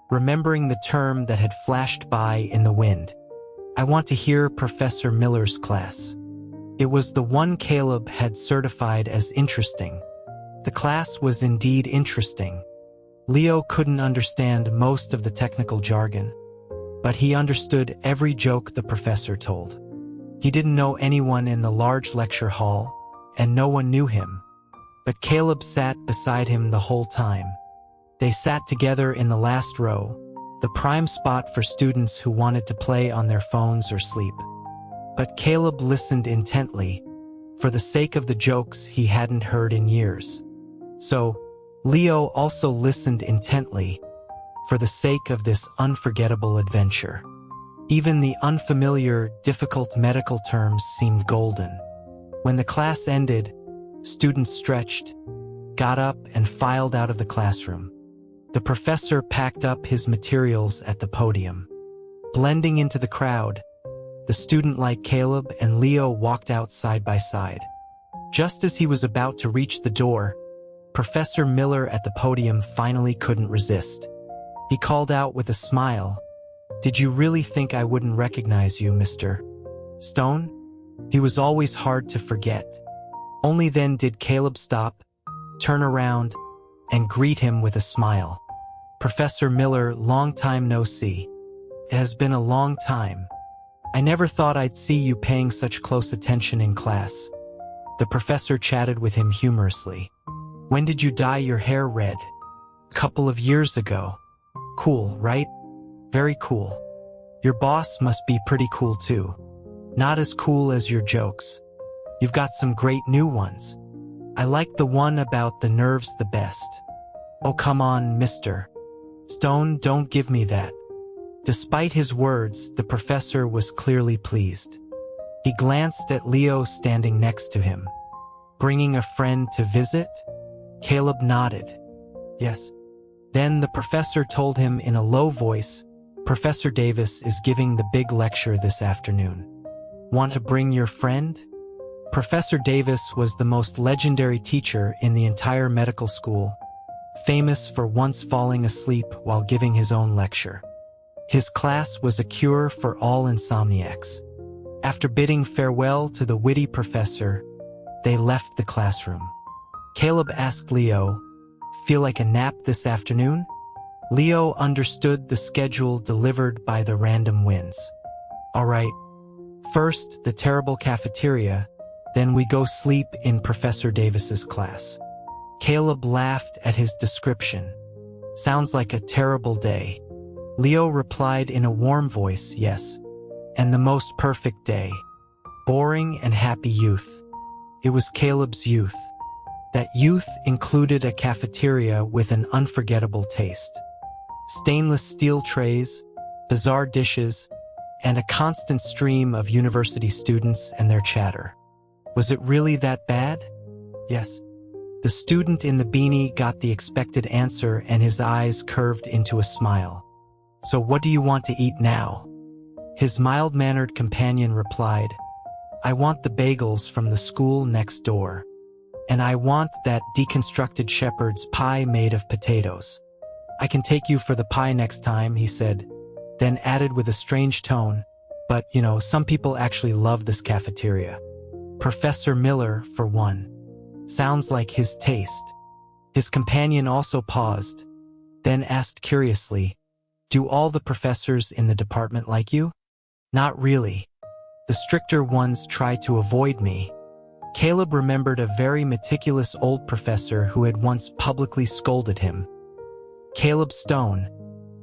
remembering the term that had flashed by in the wind. "I want to hear Professor Miller's class." It was the one Caleb had certified as interesting. The class was indeed interesting. Leo couldn't understand most of the technical jargon, but he understood every joke the professor told. He didn't know anyone in the large lecture hall, and no one knew him, but Caleb sat beside him the whole time. They sat together in the last row, the prime spot for students who wanted to play on their phones or sleep. But Caleb listened intently, for the sake of the jokes he hadn't heard in years. So, Leo also listened intently, for the sake of this unforgettable adventure. Even the unfamiliar, difficult medical terms seemed golden. When the class ended, students stretched, got up, and filed out of the classroom. The professor packed up his materials at the podium. Blending into the crowd, the student like Caleb and Leo walked out side by side. Just as he was about to reach the door, Professor Miller at the podium finally couldn't resist. He called out with a smile, Did you really think I wouldn't recognize you, Mr. Stone? He was always hard to forget. Only then did Caleb stop, turn around, and greet him with a smile. Professor Miller, long time no see. It has been a long time. I never thought I'd see you paying such close attention in class. The professor chatted with him humorously. When did you dye your hair red? A couple of years ago. Cool, right? Very cool. Your boss must be pretty cool too. Not as cool as your jokes. You've got some great new ones. I like the one about the nerves the best. Oh, come on, Mr. Stone, don't give me that. Despite his words, the professor was clearly pleased. He glanced at Leo standing next to him. Bringing a friend to visit? Caleb nodded. Yes. Then the professor told him in a low voice, Professor Davis is giving the big lecture this afternoon. Want to bring your friend? Professor Davis was the most legendary teacher in the entire medical school, famous for once falling asleep while giving his own lecture. His class was a cure for all insomniacs. After bidding farewell to the witty professor, they left the classroom. Caleb asked Leo, "Feel like a nap this afternoon?" Leo understood the schedule delivered by the random winds. All right. First, the terrible cafeteria, then we go sleep in Professor Davis's class. Caleb laughed at his description. Sounds like a terrible day. Leo replied in a warm voice, yes. And the most perfect day. Boring and happy youth. It was Caleb's youth. That youth included a cafeteria with an unforgettable taste. Stainless steel trays, bizarre dishes, and a constant stream of university students and their chatter. Was it really that bad? Yes. The student in the beanie got the expected answer and his eyes curved into a smile. So what do you want to eat now? His mild-mannered companion replied, I want the bagels from the school next door. And I want that deconstructed shepherd's pie made of potatoes. I can take you for the pie next time, he said, then added with a strange tone, but, some people actually love this cafeteria. Professor Miller, for one. Sounds like his taste. His companion also paused, then asked curiously, do all the professors in the department like you? Not really. The stricter ones try to avoid me. Caleb remembered a very meticulous old professor who had once publicly scolded him. Caleb Stone,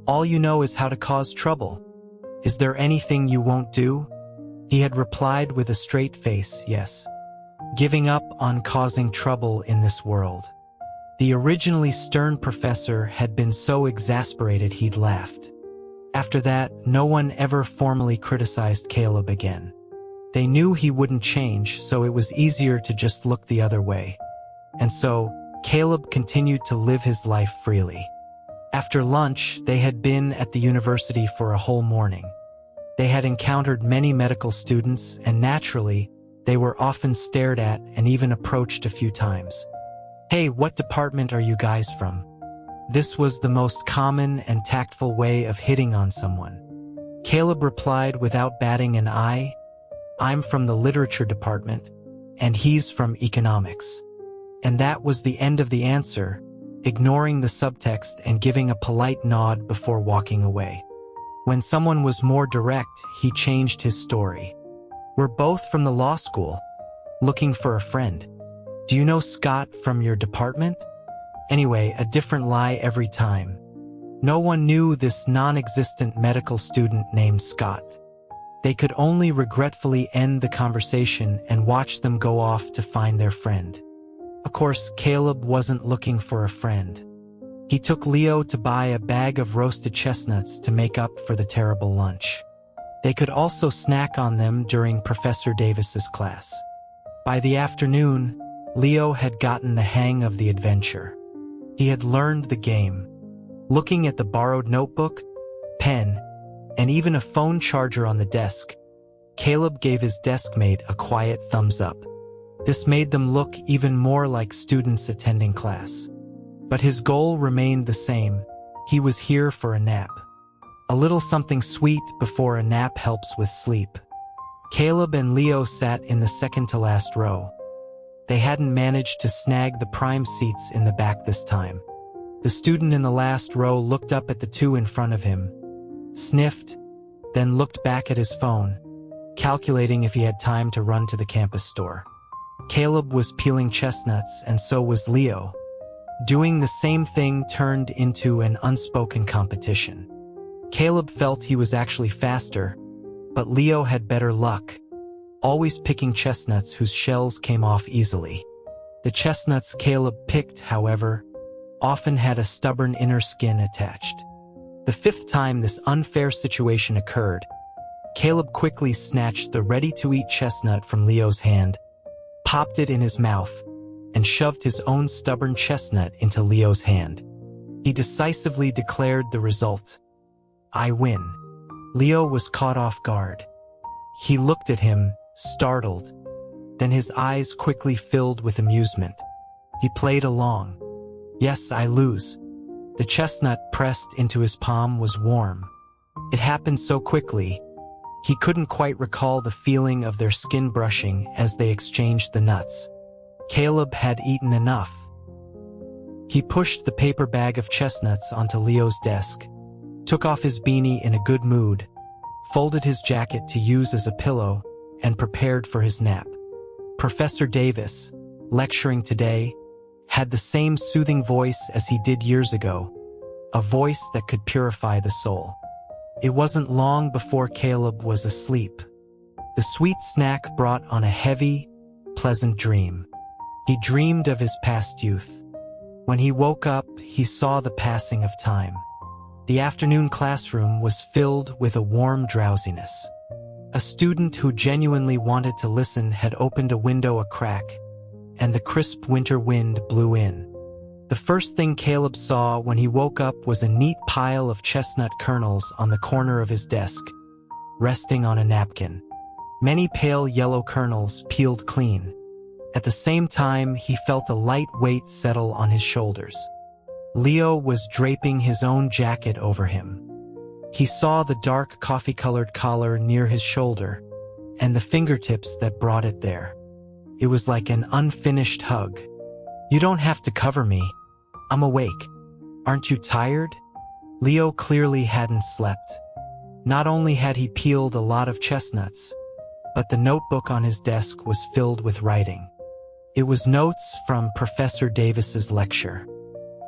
all you know is how to cause trouble. Is there anything you won't do? He had replied with a straight face, yes. Giving up on causing trouble in this world. The originally stern professor had been so exasperated he'd laughed. After that, no one ever formally criticized Caleb again. They knew he wouldn't change, so it was easier to just look the other way. And so, Caleb continued to live his life freely. After lunch, they had been at the university for a whole morning. They had encountered many medical students, and naturally, they were often stared at and even approached a few times. Hey, what department are you guys from? This was the most common and tactful way of hitting on someone. Caleb replied without batting an eye, I'm from the literature department, and he's from economics. And that was the end of the answer, ignoring the subtext and giving a polite nod before walking away. When someone was more direct, he changed his story. We're both from the law school, looking for a friend. Do you know Scott from your department? Anyway, a different lie every time. No one knew this non-existent medical student named Scott. They could only regretfully end the conversation and watch them go off to find their friend. Of course, Caleb wasn't looking for a friend. He took Leo to buy a bag of roasted chestnuts to make up for the terrible lunch. They could also snack on them during Professor Davis's class. By the afternoon, Leo had gotten the hang of the adventure. He had learned the game. Looking at the borrowed notebook, pen, and even a phone charger on the desk, Caleb gave his deskmate a quiet thumbs up. This made them look even more like students attending class. But his goal remained the same. He was here for a nap. A little something sweet before a nap helps with sleep. Caleb and Leo sat in the second-to-last row. They hadn't managed to snag the prime seats in the back this time. The student in the last row looked up at the two in front of him, sniffed, then looked back at his phone, calculating if he had time to run to the campus store. Caleb was peeling chestnuts, and so was Leo. Doing the same thing turned into an unspoken competition. Caleb felt he was actually faster, but Leo had better luck, always picking chestnuts whose shells came off easily. The chestnuts Caleb picked, however, often had a stubborn inner skin attached. The fifth time this unfair situation occurred, Caleb quickly snatched the ready-to-eat chestnut from Leo's hand, popped it in his mouth, and shoved his own stubborn chestnut into Leo's hand. He decisively declared the result. "I win." Leo was caught off guard. He looked at him, startled. Then his eyes quickly filled with amusement. He played along. "Yes, I lose." The chestnut pressed into his palm was warm. It happened so quickly, he couldn't quite recall the feeling of their skin brushing as they exchanged the nuts. Caleb had eaten enough. He pushed the paper bag of chestnuts onto Leo's desk, took off his beanie in a good mood, folded his jacket to use as a pillow, and prepared for his nap. Professor Davis, lecturing today, had the same soothing voice as he did years ago, a voice that could purify the soul. It wasn't long before Caleb was asleep. The sweet snack brought on a heavy, pleasant dream. He dreamed of his past youth. When he woke up, he saw the passing of time. The afternoon classroom was filled with a warm drowsiness. A student who genuinely wanted to listen had opened a window a crack, and the crisp winter wind blew in. The first thing Caleb saw when he woke up was a neat pile of chestnut kernels on the corner of his desk, resting on a napkin. Many pale yellow kernels peeled clean. At the same time, he felt a light weight settle on his shoulders. Leo was draping his own jacket over him. He saw the dark coffee-colored collar near his shoulder, and the fingertips that brought it there. It was like an unfinished hug. "You don't have to cover me. I'm awake. Aren't you tired?" Leo clearly hadn't slept. Not only had he peeled a lot of chestnuts, but the notebook on his desk was filled with writing. It was notes from Professor Davis's lecture.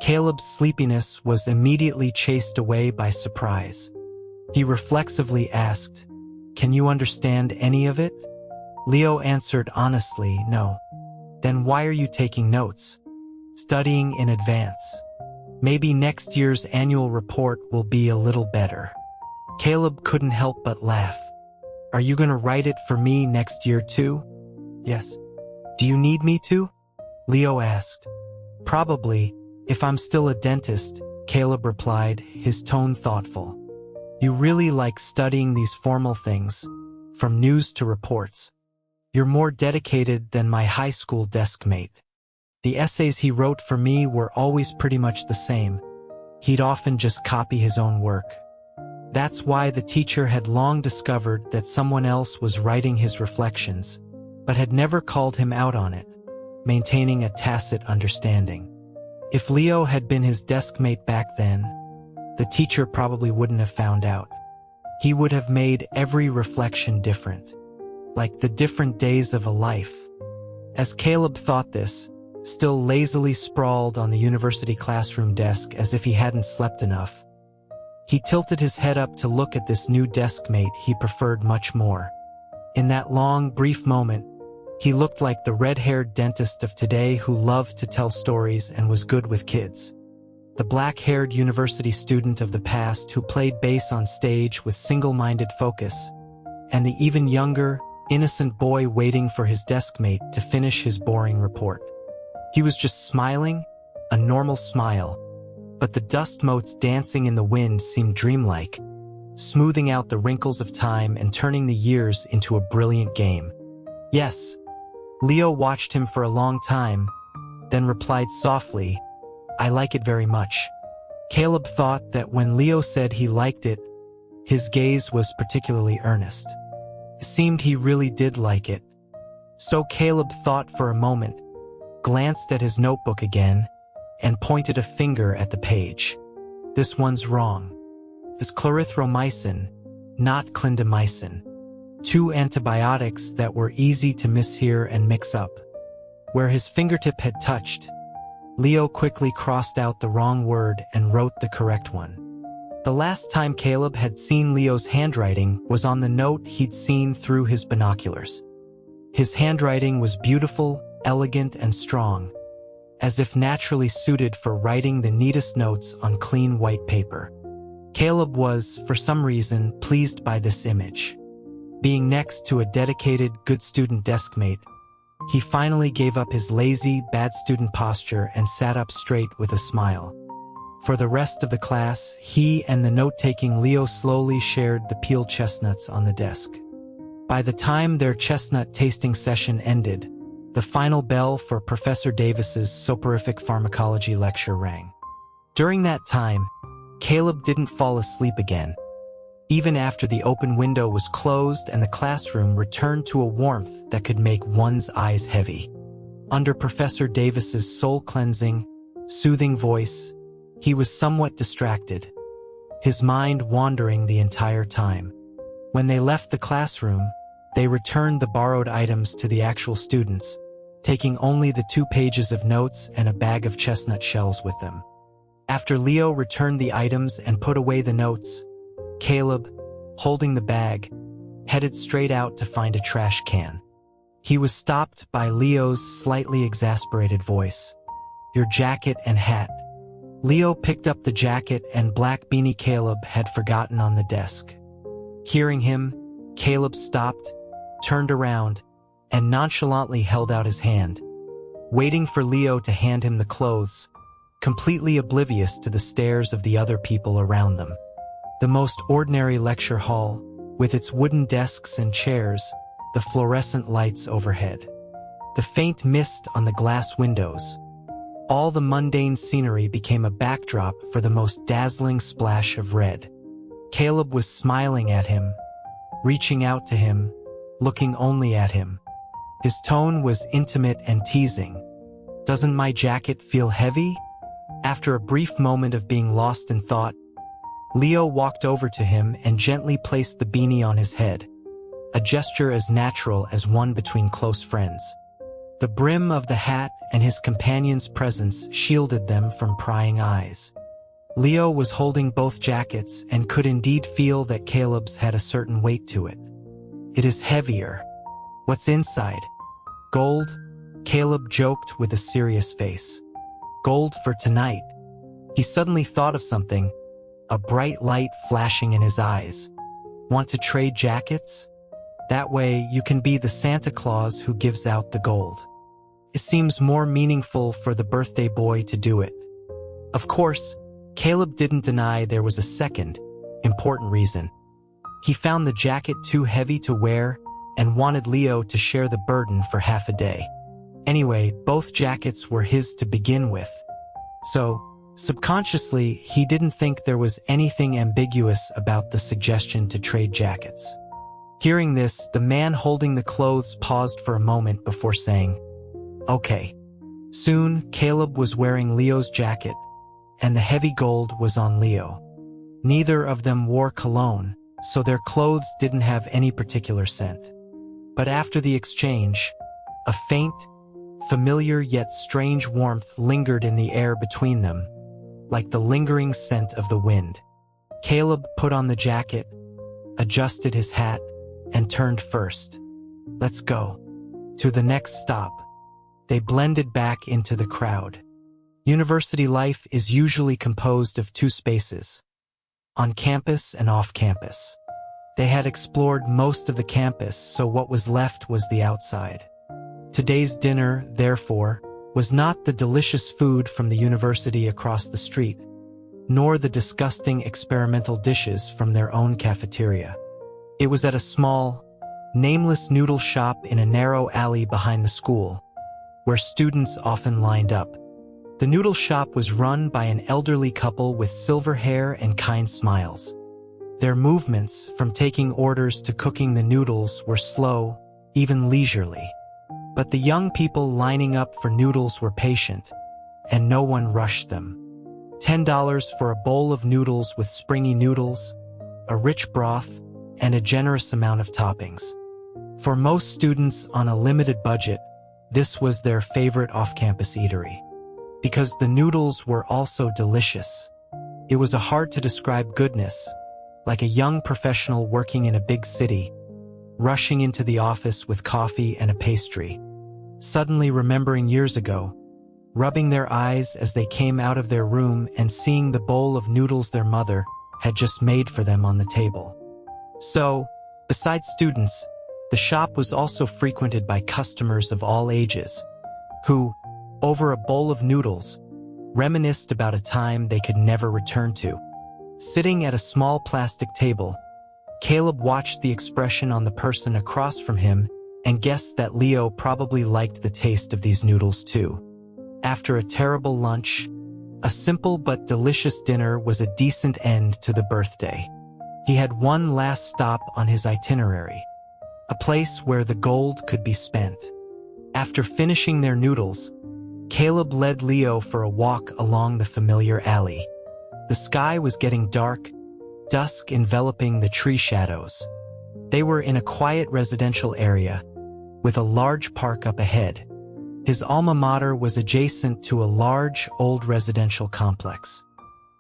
Caleb's sleepiness was immediately chased away by surprise. He reflexively asked, "Can you understand any of it?" Leo answered honestly, "No." "Then why are you taking notes? Studying in advance. Maybe next year's annual report will be a little better." Caleb couldn't help but laugh. "Are you going to write it for me next year too?" "Yes." "Do you need me to?" Leo asked. "Probably, if I'm still a dentist," Caleb replied, his tone thoughtful. "You really like studying these formal things, from news to reports. You're more dedicated than my high school desk mate." The essays he wrote for me were always pretty much the same. He'd often just copy his own work. That's why the teacher had long discovered that someone else was writing his reflections, but had never called him out on it, maintaining a tacit understanding. If Leo had been his desk mate back then, the teacher probably wouldn't have found out. He would have made every reflection different, like the different days of a life. As Caleb thought this, still lazily sprawled on the university classroom desk as if he hadn't slept enough, he tilted his head up to look at this new desk mate he preferred much more. In that long, brief moment, he looked like the red-haired dentist of today who loved to tell stories and was good with kids. The black-haired university student of the past who played bass on stage with single-minded focus, and the even younger, innocent boy waiting for his desk mate to finish his boring report. He was just smiling, a normal smile, but the dust motes dancing in the wind seemed dreamlike, smoothing out the wrinkles of time and turning the years into a brilliant game. "Yes." Leo watched him for a long time, then replied softly, "I like it very much." Caleb thought that when Leo said he liked it, His gaze was particularly earnest. It seemed he really did like it. So Caleb thought for a moment, glanced at his notebook again, and pointed a finger at the page. This one's wrong. It's clarithromycin, not clindamycin. Two antibiotics that were easy to mishear and mix up. Where his fingertip had touched, Leo quickly crossed out the wrong word and wrote the correct one. The last time Caleb had seen Leo's handwriting was on the note he'd seen through his binoculars. His handwriting was beautiful, elegant, and strong, as if naturally suited for writing the neatest notes on clean white paper. Caleb was, for some reason, pleased by this image. Being next to a dedicated, good student deskmate, he finally gave up his lazy, bad student posture and sat up straight with a smile. For the rest of the class, he and the note-taking Leo slowly shared the peeled chestnuts on the desk. By the time their chestnut tasting session ended, the final bell for Professor Davis's soporific pharmacology lecture rang. During that time, Caleb didn't fall asleep again, even after the open window was closed and the classroom returned to a warmth that could make one's eyes heavy. Under Professor Davis's soul-cleansing, soothing voice, he was somewhat distracted, his mind wandering the entire time. When they left the classroom, they returned the borrowed items to the actual students, taking only the 2 pages of notes and a bag of chestnut shells with them. After Leo returned the items and put away the notes, Caleb, holding the bag, headed straight out to find a trash can. He was stopped by Leo's slightly exasperated voice. "Your jacket and hat." Leo picked up the jacket and black beanie Caleb had forgotten on the desk. Hearing him, Caleb stopped, turned around, and nonchalantly held out his hand, waiting for Leo to hand him the clothes, completely oblivious to the stares of the other people around them. The most ordinary lecture hall, with its wooden desks and chairs, the fluorescent lights overhead, the faint mist on the glass windows. All the mundane scenery became a backdrop for the most dazzling splash of red. Caleb was smiling at him, reaching out to him, looking only at him. His tone was intimate and teasing. "Doesn't my jacket feel heavy?" After a brief moment of being lost in thought, Leo walked over to him and gently placed the beanie on his head, a gesture as natural as one between close friends. The brim of the hat and his companion's presence shielded them from prying eyes. Leo was holding both jackets and could indeed feel that Caleb's had a certain weight to it. "It is heavier. What's inside? Gold?" Caleb joked with a serious face. "Gold for tonight." He suddenly thought of something, a bright light flashing in his eyes. "Want to trade jackets? That way you can be the Santa Claus who gives out the gold. It seems more meaningful for the birthday boy to do it." Of course, Caleb didn't deny there was a second, important reason. He found the jacket too heavy to wear and wanted Leo to share the burden for half a day. Anyway, both jackets were his to begin with. So, subconsciously, he didn't think there was anything ambiguous about the suggestion to trade jackets. Hearing this, the man holding the clothes paused for a moment before saying, "Okay." Soon, Caleb was wearing Leo's jacket, and the heavy gold was on Leo. Neither of them wore cologne, so their clothes didn't have any particular scent. But after the exchange, a faint, familiar yet strange warmth lingered in the air between them, like the lingering scent of the wind. Caleb put on the jacket, adjusted his hat, and turned first. "Let's go." To the next stop. They blended back into the crowd. University life is usually composed of 2 spaces, on campus and off campus. They had explored most of the campus, so what was left was the outside. Today's dinner, therefore, was not the delicious food from the university across the street, nor the disgusting experimental dishes from their own cafeteria. It was at a small, nameless noodle shop in a narrow alley behind the school, where students often lined up. The noodle shop was run by an elderly couple with silver hair and kind smiles. Their movements, from taking orders to cooking the noodles, were slow, even leisurely. But the young people lining up for noodles were patient, and no one rushed them. $10 for a bowl of noodles with springy noodles, a rich broth, and a generous amount of toppings. For most students on a limited budget, this was their favorite off-campus eatery. Because the noodles were also delicious. It was a hard-to-describe goodness, like a young professional working in a big city, rushing into the office with coffee and a pastry, suddenly remembering years ago, rubbing their eyes as they came out of their room and seeing the bowl of noodles their mother had just made for them on the table. So, besides students, the shop was also frequented by customers of all ages, who, over a bowl of noodles, reminisced about a time they could never return to. Sitting at a small plastic table, Caleb watched the expression on the person across from him and guessed that Leo probably liked the taste of these noodles too. After a terrible lunch, a simple but delicious dinner was a decent end to the birthday. He had one last stop on his itinerary, a place where the gold could be spent. After finishing their noodles, Caleb led Leo for a walk along the familiar alley. The sky was getting dark, dusk enveloping the tree shadows. They were in a quiet residential area, with a large park up ahead. His alma mater was adjacent to a large, old residential complex.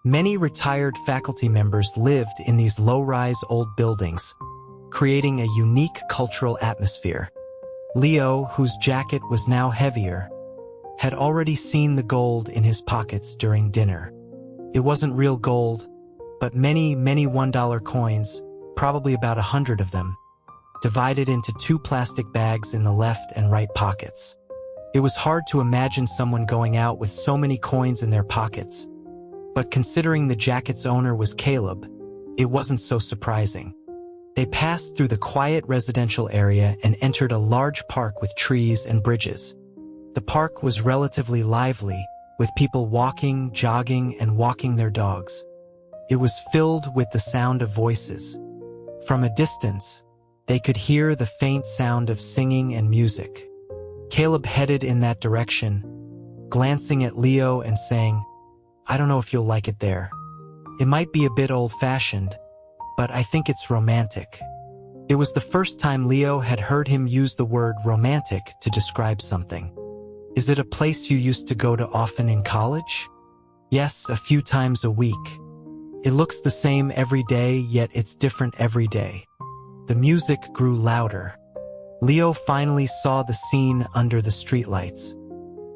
Many retired faculty members lived in these low-rise old buildings, creating a unique cultural atmosphere. Leo, whose jacket was now heavier, had already seen the gold in his pockets during dinner. It wasn't real gold, but many $1 coins, probably about 100 of them, divided into 2 plastic bags in the left and right pockets. It was hard to imagine someone going out with so many coins in their pockets, but considering the jacket's owner was Caleb, it wasn't so surprising. They passed through the quiet residential area and entered a large park with trees and bridges. The park was relatively lively, with people walking, jogging, and walking their dogs. It was filled with the sound of voices. From a distance, they could hear the faint sound of singing and music. Caleb headed in that direction, glancing at Leo and saying, "I don't know if you'll like it there. It might be a bit old-fashioned, but I think it's romantic." It was the first time Leo had heard him use the word romantic to describe something. "Is it a place you used to go to often in college?" "Yes, a few times a week. It looks the same every day, yet it's different every day." The music grew louder. Leo finally saw the scene under the streetlights.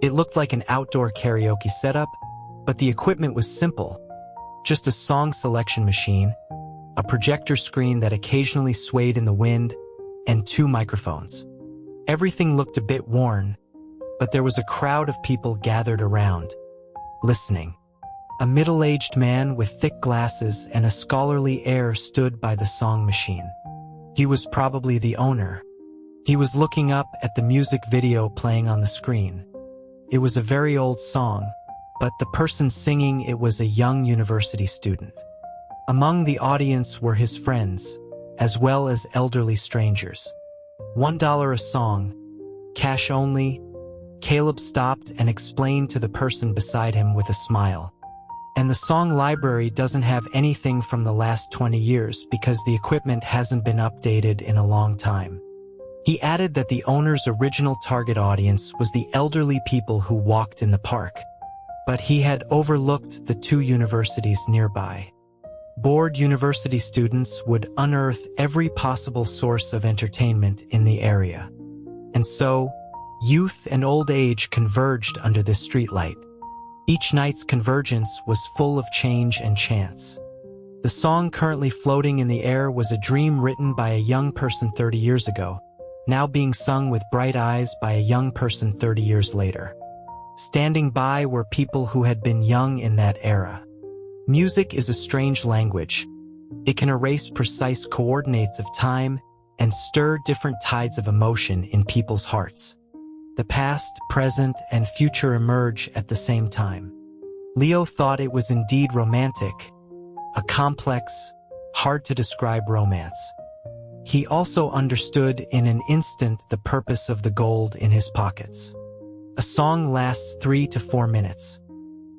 It looked like an outdoor karaoke setup, but the equipment was simple. Just a song selection machine, a projector screen that occasionally swayed in the wind, and 2 microphones. Everything looked a bit worn, but there was a crowd of people gathered around, listening. A middle-aged man with thick glasses and a scholarly air stood by the song machine. He was probably the owner. He was looking up at the music video playing on the screen. It was a very old song, but the person singing it was a young university student. Among the audience were his friends, as well as elderly strangers. $1 a song, cash only. Caleb stopped and explained to the person beside him with a smile. And the song library doesn't have anything from the last 20 years because the equipment hasn't been updated in a long time. He added that the owner's original target audience was the elderly people who walked in the park, but he had overlooked the 2 universities nearby. Bored university students would unearth every possible source of entertainment in the area. And so, youth and old age converged under this streetlight. Each night's convergence was full of change and chance. The song currently floating in the air was a dream written by a young person 30 years ago, now being sung with bright eyes by a young person 30 years later. Standing by were people who had been young in that era. Music is a strange language. It can erase precise coordinates of time and stir different tides of emotion in people's hearts. The past, present, and future emerge at the same time. Leo thought it was indeed romantic, a complex, hard to describe romance. He also understood in an instant the purpose of the gold in his pockets. A song lasts 3 to 4 minutes.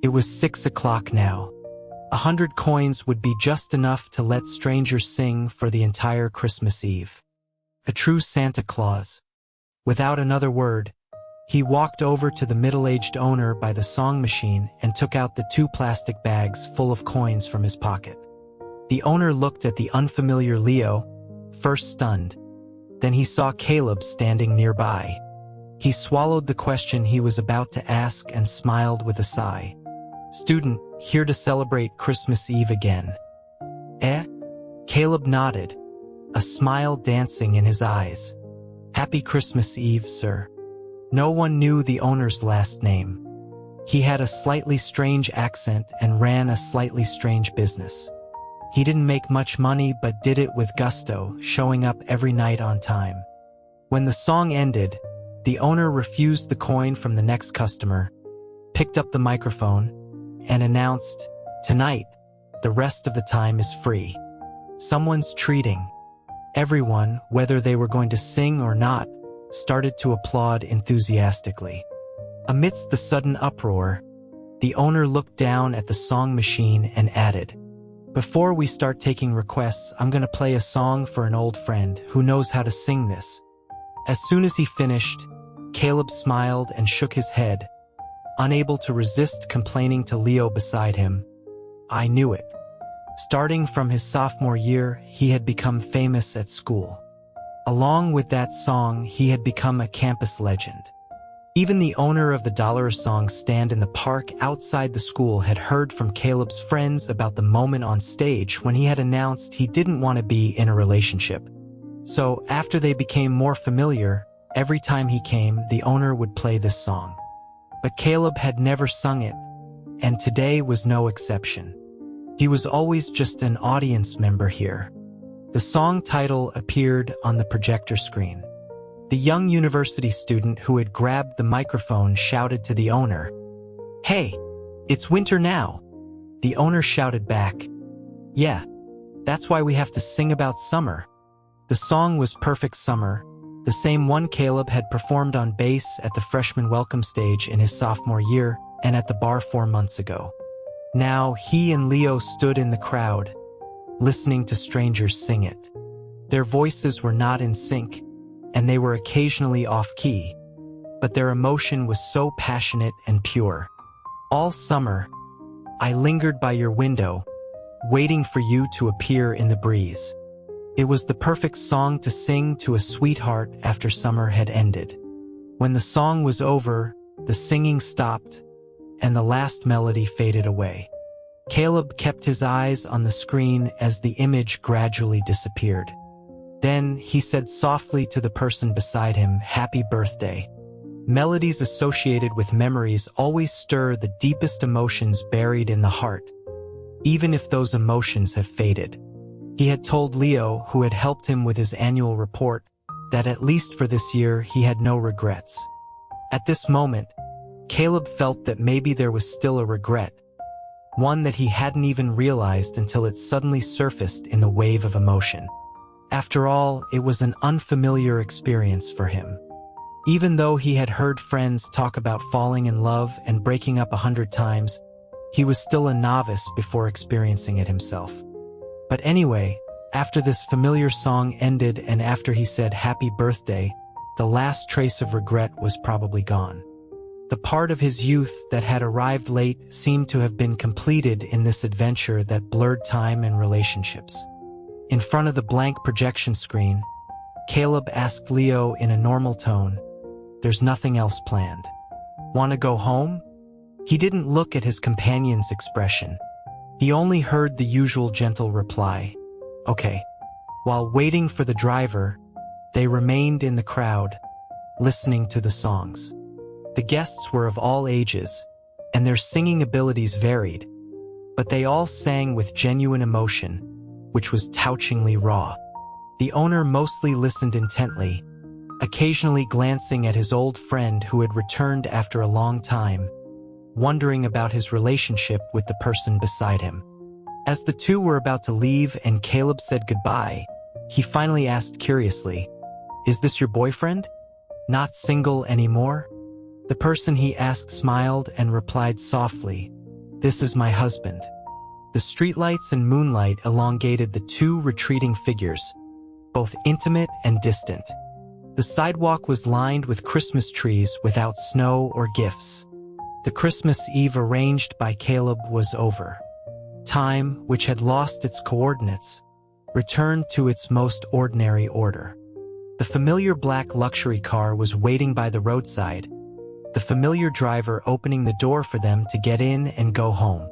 It was 6 o'clock now. 100 coins would be just enough to let strangers sing for the entire Christmas Eve. A true Santa Claus. Without another word, he walked over to the middle-aged owner by the song machine and took out the 2 plastic bags full of coins from his pocket. The owner looked at the unfamiliar Leo, first stunned. Then he saw Caleb standing nearby. He swallowed the question he was about to ask and smiled with a sigh. "Student, here to celebrate Christmas Eve again." "Eh?" Caleb nodded, a smile dancing in his eyes. "Happy Christmas Eve, sir." No one knew the owner's last name. He had a slightly strange accent and ran a slightly strange business. He didn't make much money but did it with gusto, showing up every night on time. When the song ended, the owner refused the coin from the next customer, picked up the microphone, and announced, "Tonight, the rest of the time is free. Someone's treating." Everyone, whether they were going to sing or not, started to applaud enthusiastically. Amidst the sudden uproar, the owner looked down at the song machine and added, "Before we start taking requests, I'm going to play a song for an old friend who knows how to sing this." As soon as he finished, Caleb smiled and shook his head, unable to resist complaining to Leo beside him, "I knew it." Starting from his sophomore year, he had become famous at school. Along with that song, he had become a campus legend. Even the owner of the dollar a song stand in the park outside the school had heard from Caleb's friends about the moment on stage when he had announced he didn't want to be in a relationship. So, after they became more familiar, every time he came, the owner would play this song. But Caleb had never sung it, and today was no exception. He was always just an audience member here. The song title appeared on the projector screen. The young university student who had grabbed the microphone shouted to the owner, "Hey, it's winter now." The owner shouted back, "Yeah, that's why we have to sing about summer." The song was Perfect Summer, the same one Caleb had performed on bass at the freshman welcome stage in his sophomore year and at the bar 4 months ago. Now he and Leo stood in the crowd, listening to strangers sing it. Their voices were not in sync, and they were occasionally off-key, but their emotion was so passionate and pure. "All summer, I lingered by your window, waiting for you to appear in the breeze." It was the perfect song to sing to a sweetheart after summer had ended. When the song was over, the singing stopped, and the last melody faded away. Caleb kept his eyes on the screen as the image gradually disappeared. Then he said softly to the person beside him, "Happy birthday." Melodies associated with memories always stir the deepest emotions buried in the heart, even if those emotions have faded. He had told Leo, who had helped him with his annual report, that at least for this year he had no regrets. At this moment, Caleb felt that maybe there was still a regret, one that he hadn't even realized until it suddenly surfaced in the wave of emotion. After all, it was an unfamiliar experience for him. Even though he had heard friends talk about falling in love and breaking up 100 times, he was still a novice before experiencing it himself. But anyway, after this familiar song ended and after he said happy birthday, the last trace of regret was probably gone. The part of his youth that had arrived late seemed to have been completed in this adventure that blurred time and relationships. In front of the blank projection screen, Caleb asked Leo in a normal tone, "There's nothing else planned. Want to go home?" He didn't look at his companion's expression. He only heard the usual gentle reply, "Okay." While waiting for the driver, they remained in the crowd, listening to the songs. The guests were of all ages, and their singing abilities varied, but they all sang with genuine emotion, which was touchingly raw. The owner mostly listened intently, occasionally glancing at his old friend who had returned after a long time, wondering about his relationship with the person beside him. As the two were about to leave and Caleb said goodbye, he finally asked curiously, "Is this your boyfriend? Not single anymore?" The person he asked smiled and replied softly, "This is my husband." The streetlights and moonlight elongated the two retreating figures, both intimate and distant. The sidewalk was lined with Christmas trees without snow or gifts. The Christmas Eve arranged by Caleb was over. Time, which had lost its coordinates, returned to its most ordinary order. The familiar black luxury car was waiting by the roadside, the familiar driver opening the door for them to get in and go home.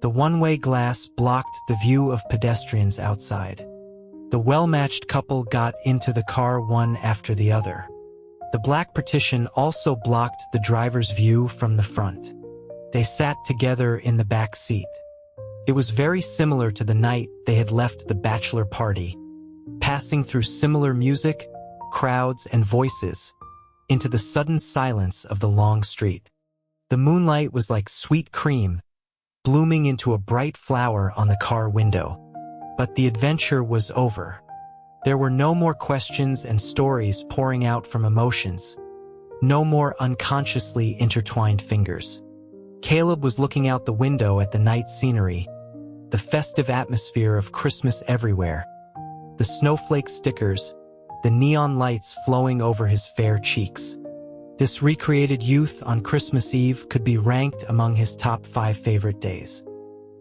The one-way glass blocked the view of pedestrians outside. The well-matched couple got into the car one after the other. The black partition also blocked the driver's view from the front. They sat together in the back seat. It was very similar to the night they had left the bachelor party, passing through similar music, crowds, and voices, into the sudden silence of the long street. The moonlight was like sweet cream, blooming into a bright flower on the car window. But the adventure was over. There were no more questions and stories pouring out from emotions. No more unconsciously intertwined fingers. Caleb was looking out the window at the night scenery, the festive atmosphere of Christmas everywhere, the snowflake stickers, the neon lights flowing over his fair cheeks. This recreated youth on Christmas Eve could be ranked among his top 5 favorite days.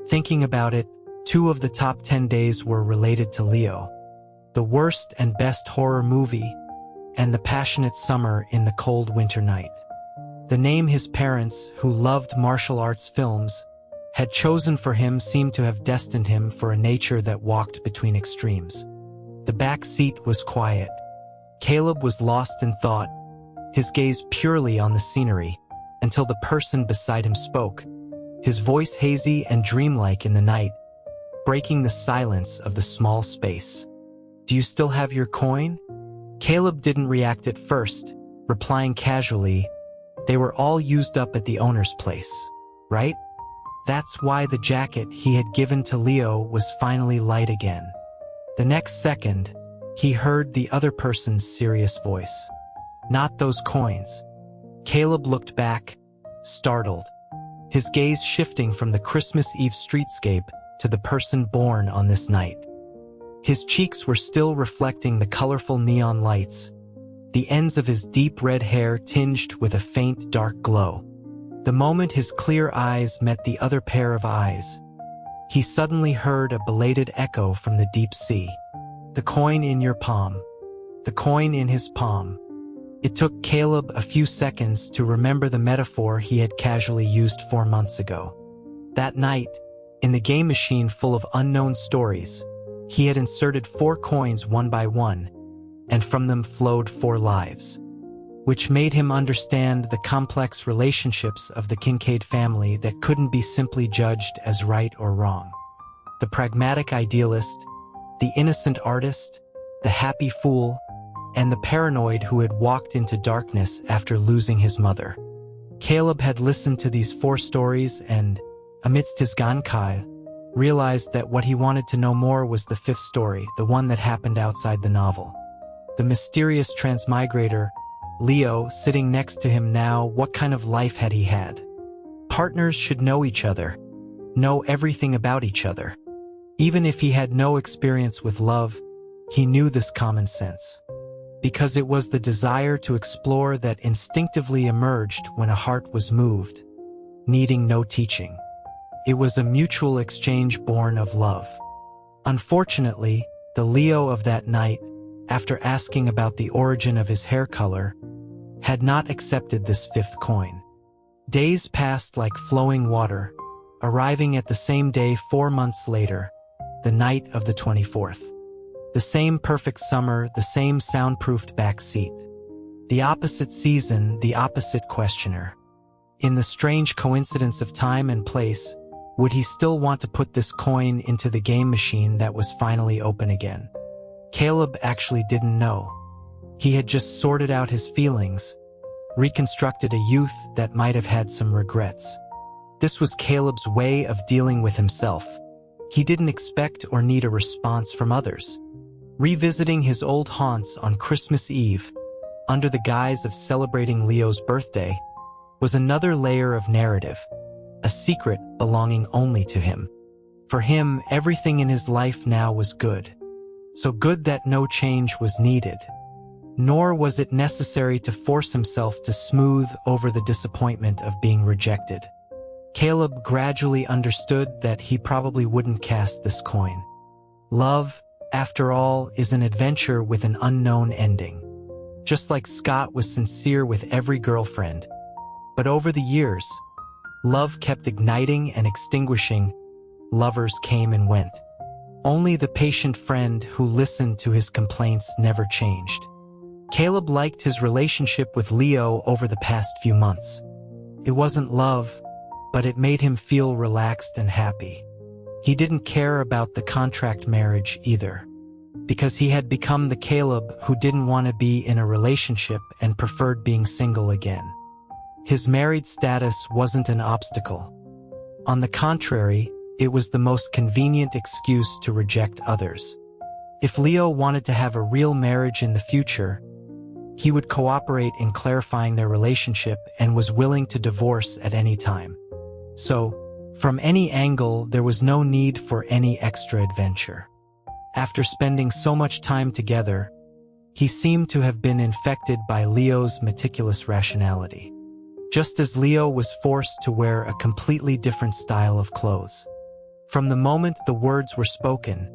Thinking about it, 2 of the top 10 days were related to Leo. The worst and best horror movie, and the passionate summer in the cold winter night. The name his parents, who loved martial arts films, had chosen for him seemed to have destined him for a nature that walked between extremes. The back seat was quiet. Caleb was lost in thought, his gaze purely on the scenery, until the person beside him spoke, his voice hazy and dreamlike in the night, breaking the silence of the small space. "Do you still have your coin?" Caleb didn't react at first, replying casually, "They were all used up at the owner's place, right?" That's why the jacket he had given to Leo was finally light again. The next second, he heard the other person's serious voice. "Not those coins." Caleb looked back, startled, his gaze shifting from the Christmas Eve streetscape to the person born on this night. His cheeks were still reflecting the colorful neon lights, the ends of his deep red hair tinged with a faint dark glow. The moment his clear eyes met the other pair of eyes, he suddenly heard a belated echo from the deep sea. "The coin in your palm." The coin in his palm. It took Caleb a few seconds to remember the metaphor he had casually used 4 months ago. That night, in the game machine full of unknown stories, he had inserted 4 coins one by one, and from them flowed 4 lives, which made him understand the complex relationships of the Kincaid family that couldn't be simply judged as right or wrong. The pragmatic idealist, the innocent artist, the happy fool, and the paranoid who had walked into darkness after losing his mother. Caleb had listened to these 4 stories and, amidst his gankai, realized that what he wanted to know more was the 5th story, the one that happened outside the novel. The mysterious transmigrator, Leo, sitting next to him now, what kind of life had he had? Partners should know each other, know everything about each other. Even if he had no experience with love, he knew this common sense. Because it was the desire to explore that instinctively emerged when a heart was moved, needing no teaching. It was a mutual exchange born of love. Unfortunately, the Leo of that night, after asking about the origin of his hair color, had not accepted this 5th coin. Days passed like flowing water, arriving at the same day 4 months later, the night of the 24th. The same perfect summer, the same soundproofed back seat. The opposite season, the opposite questioner. In the strange coincidence of time and place, would he still want to put this coin into the game machine that was finally open again? Caleb actually didn't know. He had just sorted out his feelings, reconstructed a youth that might have had some regrets. This was Caleb's way of dealing with himself. He didn't expect or need a response from others. Revisiting his old haunts on Christmas Eve, under the guise of celebrating Leo's birthday, was another layer of narrative, a secret belonging only to him. For him, everything in his life now was good. So good that no change was needed. Nor was it necessary to force himself to smooth over the disappointment of being rejected. Caleb gradually understood that he probably wouldn't cast this coin. Love, after all, is an adventure with an unknown ending. Just like Scott was sincere with every girlfriend. But over the years, love kept igniting and extinguishing. Lovers came and went. Only the patient friend who listened to his complaints never changed. Caleb liked his relationship with Leo over the past few months. It wasn't love, but it made him feel relaxed and happy. He didn't care about the contract marriage either, because he had become the Caleb who didn't want to be in a relationship and preferred being single again. His married status wasn't an obstacle. On the contrary, it was the most convenient excuse to reject others. If Leo wanted to have a real marriage in the future, he would cooperate in clarifying their relationship and was willing to divorce at any time. So, from any angle, there was no need for any extra adventure. After spending so much time together, he seemed to have been infected by Leo's meticulous rationality. Just as Leo was forced to wear a completely different style of clothes. From the moment the words were spoken,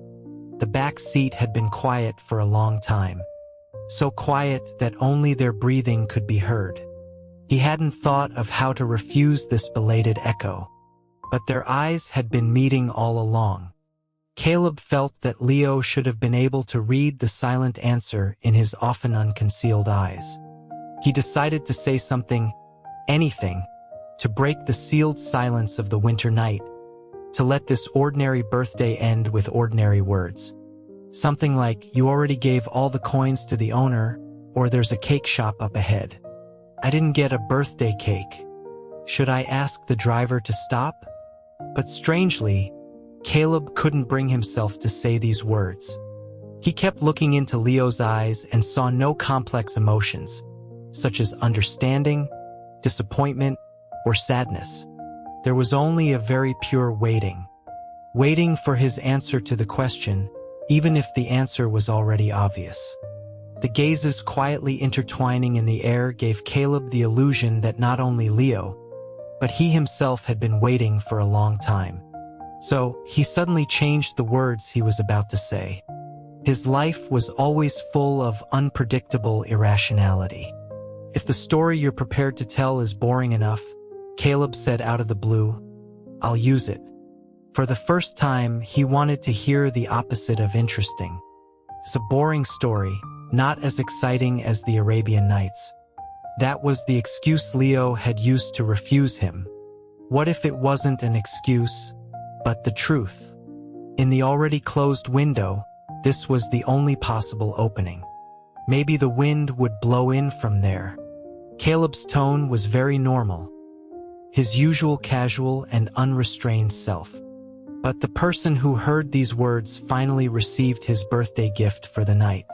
the back seat had been quiet for a long time. So quiet that only their breathing could be heard. He hadn't thought of how to refuse this belated echo, but their eyes had been meeting all along. Caleb felt that Leo should have been able to read the silent answer in his often unconcealed eyes. He decided to say something, anything, to break the sealed silence of the winter night, to let this ordinary birthday end with ordinary words. Something like, "You already gave all the coins to the owner," or "There's a cake shop up ahead. I didn't get a birthday cake. Should I ask the driver to stop?" But strangely, Caleb couldn't bring himself to say these words. He kept looking into Leo's eyes and saw no complex emotions, such as understanding, disappointment, or sadness. There was only a very pure waiting. Waiting for his answer to the question, even if the answer was already obvious. The gazes quietly intertwining in the air gave Caleb the illusion that not only Leo, but he himself had been waiting for a long time. So, he suddenly changed the words he was about to say. His life was always full of unpredictable irrationality. "If the story you're prepared to tell is boring enough," Caleb said out of the blue, "I'll use it." For the first time, he wanted to hear the opposite of interesting. It's a boring story, not as exciting as the Arabian Nights. That was the excuse Leo had used to refuse him. What if it wasn't an excuse, but the truth? In the already closed window, this was the only possible opening. Maybe the wind would blow in from there. Caleb's tone was very normal, his usual casual and unrestrained self. But the person who heard these words finally received his birthday gift for the night.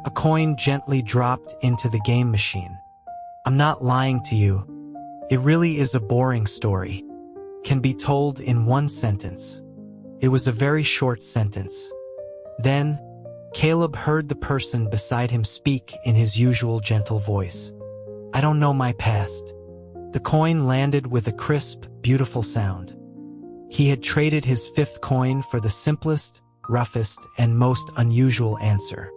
A coin gently dropped into the game machine. "I'm not lying to you. It really is a boring story. Can be told in one sentence." It was a very short sentence. Then, Caleb heard the person beside him speak in his usual gentle voice. "I don't know my past." The coin landed with a crisp, beautiful sound. He had traded his fifth coin for the simplest, roughest, and most unusual answer.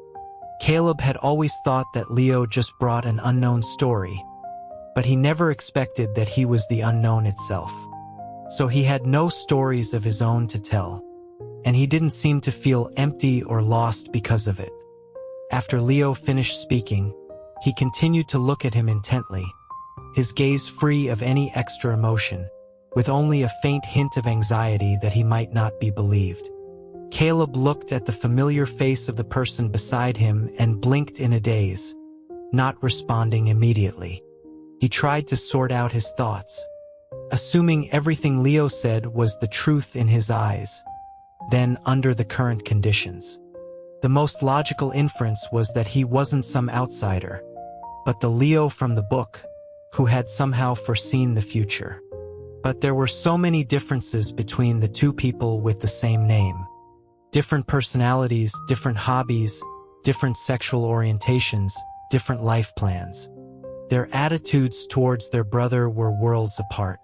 Caleb had always thought that Leo just brought an unknown story, but he never expected that he was the unknown itself. So he had no stories of his own to tell, and he didn't seem to feel empty or lost because of it. After Leo finished speaking, he continued to look at him intently, his gaze free of any extra emotion, with only a faint hint of anxiety that he might not be believed. Caleb looked at the familiar face of the person beside him and blinked in a daze, not responding immediately. He tried to sort out his thoughts, assuming everything Leo said was the truth in his eyes. than under the current conditions. The most logical inference was that he wasn't some outsider, but the Leo from the book, who had somehow foreseen the future. But there were so many differences between the two people with the same name. Different personalities, different hobbies, different sexual orientations, different life plans. Their attitudes towards their brother were worlds apart.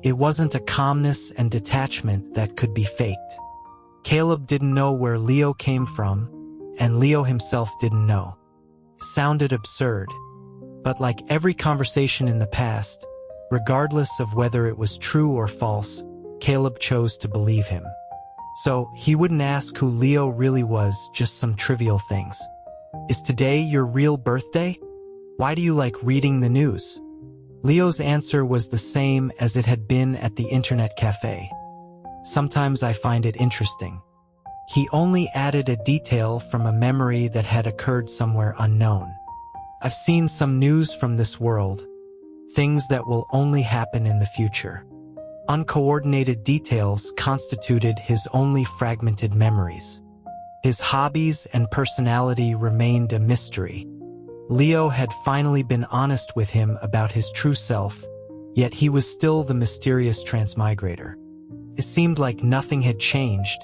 It wasn't a calmness and detachment that could be faked. Caleb didn't know where Leo came from, and Leo himself didn't know. Sounded absurd, but like every conversation in the past, regardless of whether it was true or false, Caleb chose to believe him. So he wouldn't ask who Leo really was, just some trivial things. Is today your real birthday? Why do you like reading the news? Leo's answer was the same as it had been at the internet cafe. Sometimes I find it interesting. He only added a detail from a memory that had occurred somewhere unknown. I've seen some news from this world, things that will only happen in the future. Uncoordinated details constituted his only fragmented memories. His hobbies and personality remained a mystery. Leo had finally been honest with him about his true self, yet he was still the mysterious transmigrator. It seemed like nothing had changed,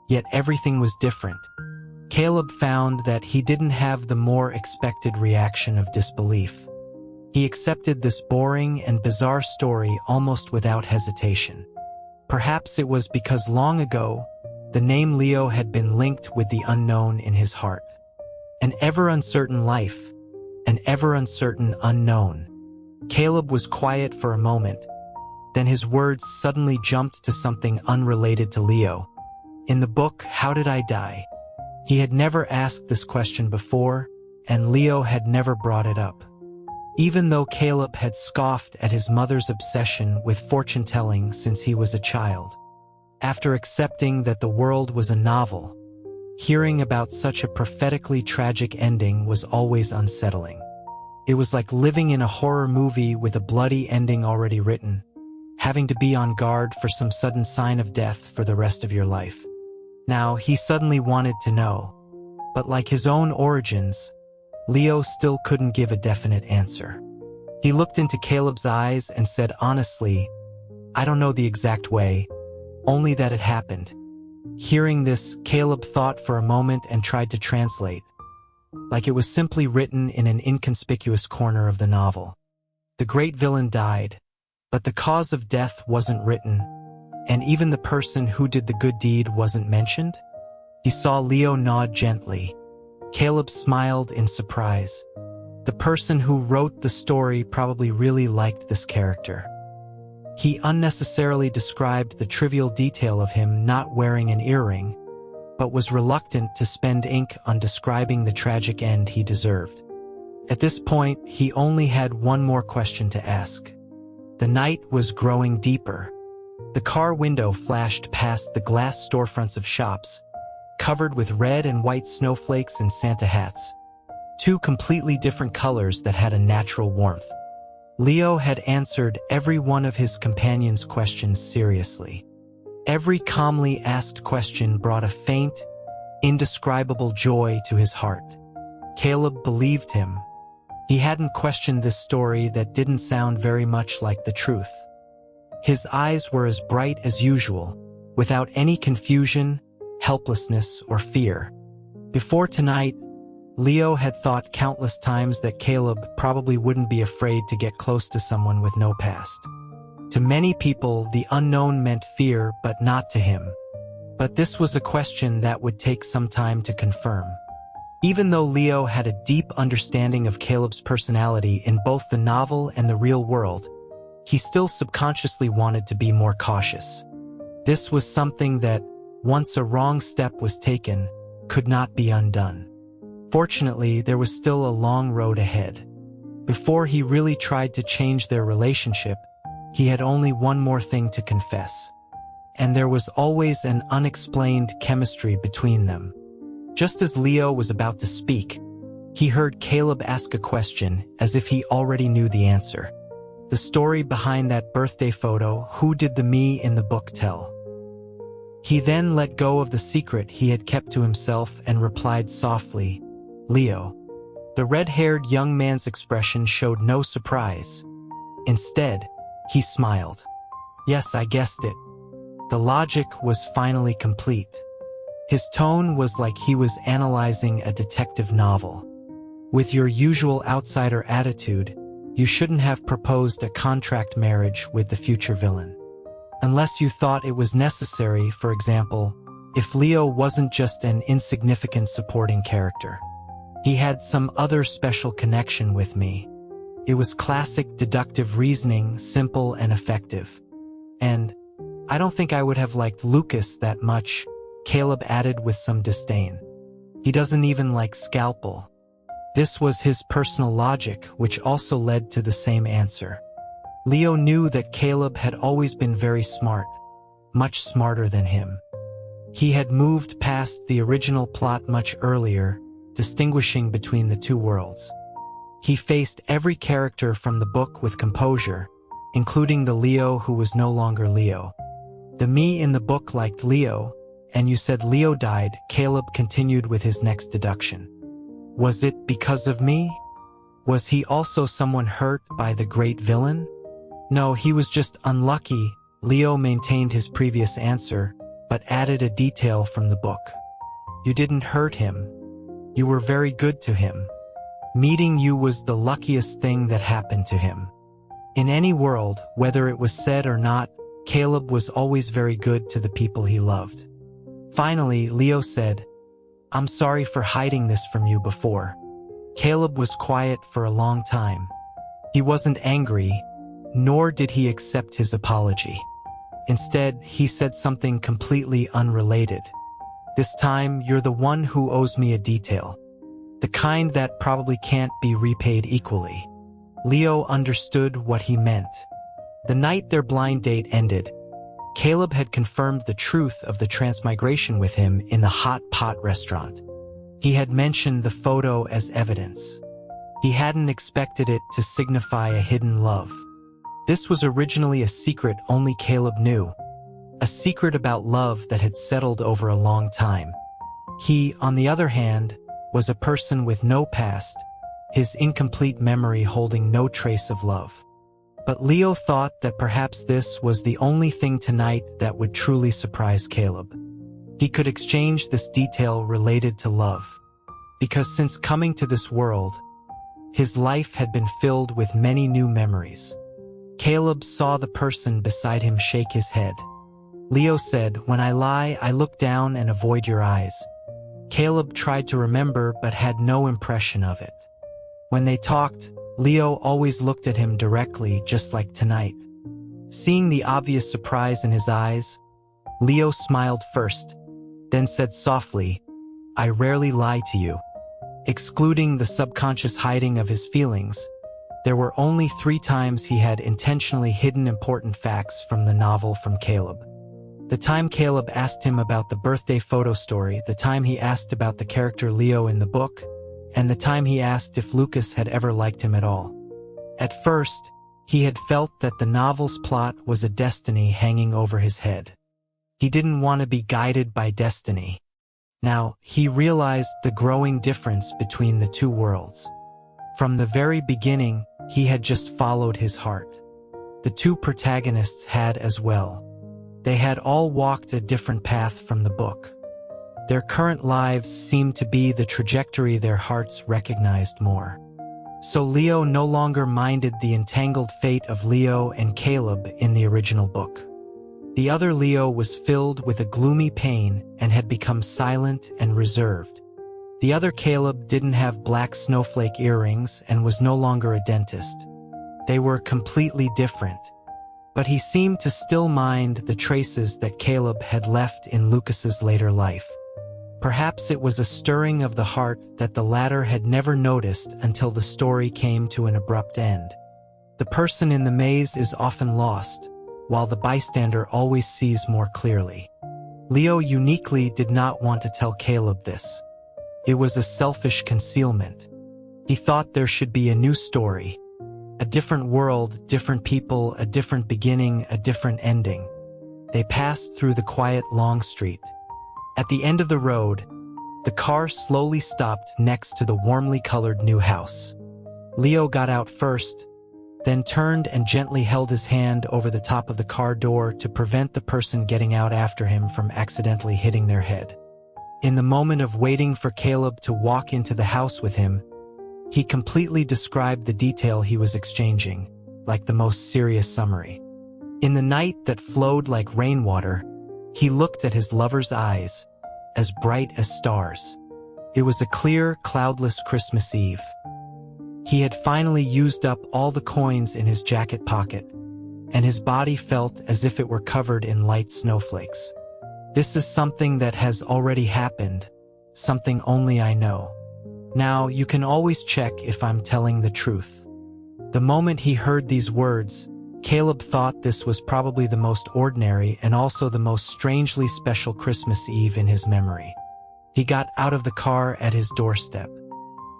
yet everything was different. Caleb found that he didn't have the more expected reaction of disbelief. He accepted this boring and bizarre story almost without hesitation. Perhaps it was because long ago, the name Leo had been linked with the unknown in his heart. An ever-uncertain life, an ever-uncertain unknown. Caleb was quiet for a moment. Then his words suddenly jumped to something unrelated to Leo. In the book, How Did I Die? He had never asked this question before, and Leo had never brought it up. Even though Caleb had scoffed at his mother's obsession with fortune-telling since he was a child. After accepting that the world was a novel, hearing about such a prophetically tragic ending was always unsettling. It was like living in a horror movie with a bloody ending already written, having to be on guard for some sudden sign of death for the rest of your life. Now, he suddenly wanted to know, but like his own origins, Leo still couldn't give a definite answer. He looked into Caleb's eyes and said honestly, I don't know the exact way, only that it happened. Hearing this, Caleb thought for a moment and tried to translate, like it was simply written in an inconspicuous corner of the novel. The great villain died, but the cause of death wasn't written, and even the person who did the good deed wasn't mentioned? He saw Leo nod gently. Caleb smiled in surprise. The person who wrote the story probably really liked this character. He unnecessarily described the trivial detail of him not wearing an earring, but was reluctant to spend ink on describing the tragic end he deserved. At this point, he only had one more question to ask. The night was growing deeper. The car window flashed past the glass storefronts of shops, covered with red and white snowflakes and Santa hats, two completely different colors that had a natural warmth. Leo had answered every one of his companion's questions seriously. Every calmly asked question brought a faint, indescribable joy to his heart. Caleb believed him. He hadn't questioned this story that didn't sound very much like the truth. His eyes were as bright as usual, without any confusion, helplessness, or fear. Before tonight, Leo had thought countless times that Caleb probably wouldn't be afraid to get close to someone with no past. To many people, the unknown meant fear, but not to him. But this was a question that would take some time to confirm. Even though Leo had a deep understanding of Caleb's personality in both the novel and the real world, he still subconsciously wanted to be more cautious. This was something that, once a wrong step was taken, could not be undone. Fortunately, there was still a long road ahead. Before he really tried to change their relationship, he had only one more thing to confess. And there was always an unexplained chemistry between them. Just as Leo was about to speak, he heard Caleb ask a question as if he already knew the answer. The story behind that birthday photo, who did the me in the book tell? He then let go of the secret he had kept to himself and replied softly, "Leo." The red-haired young man's expression showed no surprise. Instead, he smiled. "Yes, I guessed it." The logic was finally complete. His tone was like he was analyzing a detective novel. With your usual outsider attitude, you shouldn't have proposed a contract marriage with the future villain. Unless you thought it was necessary, for example, if Leo wasn't just an insignificant supporting character. He had some other special connection with me. It was classic deductive reasoning, simple and effective. And I don't think I would have liked Lucas that much, Caleb added with some disdain. He doesn't even like Scalpel. This was his personal logic, which also led to the same answer. Leo knew that Caleb had always been very smart, much smarter than him. He had moved past the original plot much earlier, distinguishing between the two worlds. He faced every character from the book with composure, including the Leo who was no longer Leo. The me in the book liked Leo, and you said Leo died, Caleb continued with his next deduction. Was it because of me? Was he also someone hurt by the great villain? No, he was just unlucky. Leo maintained his previous answer, but added a detail from the book. You didn't hurt him. You were very good to him. Meeting you was the luckiest thing that happened to him. In any world, whether it was said or not, Caleb was always very good to the people he loved. Finally, Leo said, "I'm sorry for hiding this from you before." Caleb was quiet for a long time. He wasn't angry, nor did he accept his apology. Instead, he said something completely unrelated. "This time, you're the one who owes me a detail. The kind that probably can't be repaid equally." Leo understood what he meant. The night their blind date ended, Caleb had confirmed the truth of the transmigration with him in the hot pot restaurant. He had mentioned the photo as evidence. He hadn't expected it to signify a hidden love. This was originally a secret only Caleb knew. A secret about love that had settled over a long time. He, on the other hand, was a person with no past, his incomplete memory holding no trace of love. But Leo thought that perhaps this was the only thing tonight that would truly surprise Caleb. He could exchange this detail related to love. Because since coming to this world, his life had been filled with many new memories. Caleb saw the person beside him shake his head. Leo said, "When I lie, I look down and avoid your eyes." Caleb tried to remember but had no impression of it. When they talked, Leo always looked at him directly, just like tonight. Seeing the obvious surprise in his eyes, Leo smiled first, then said softly, "I rarely lie to you." Excluding the subconscious hiding of his feelings, there were only 3 times he had intentionally hidden important facts from the novel from Caleb. The time Caleb asked him about the birthday photo story, the time he asked about the character Leo in the book, and the time he asked if Lucas had ever liked him at all. At first, he had felt that the novel's plot was a destiny hanging over his head. He didn't want to be guided by destiny. Now, he realized the growing difference between the two worlds. From the very beginning, he had just followed his heart. The two protagonists had as well. They had all walked a different path from the book. Their current lives seemed to be the trajectory their hearts recognized more. So Leo no longer minded the entangled fate of Leo and Caleb in the original book. The other Leo was filled with a gloomy pain and had become silent and reserved. The other Caleb didn't have black snowflake earrings and was no longer a dentist. They were completely different. But he seemed to still mind the traces that Caleb had left in Lucas's later life. Perhaps it was a stirring of the heart that the latter had never noticed until the story came to an abrupt end. The person in the maze is often lost, while the bystander always sees more clearly. Leo uniquely did not want to tell Caleb this. It was a selfish concealment. He thought there should be a new story. A different world, different people, a different beginning, a different ending. They passed through the quiet, long street. At the end of the road, the car slowly stopped next to the warmly colored new house. Leo got out first, then turned and gently held his hand over the top of the car door to prevent the person getting out after him from accidentally hitting their head. In the moment of waiting for Caleb to walk into the house with him, he completely described the detail he was exchanging, like the most serious summary. In the night that flowed like rainwater, he looked at his lover's eyes, as bright as stars. It was a clear, cloudless Christmas Eve. He had finally used up all the coins in his jacket pocket, and his body felt as if it were covered in light snowflakes. This is something that has already happened, something only I know. Now, you can always check if I'm telling the truth. The moment he heard these words, Caleb thought this was probably the most ordinary and also the most strangely special Christmas Eve in his memory. He got out of the car at his doorstep.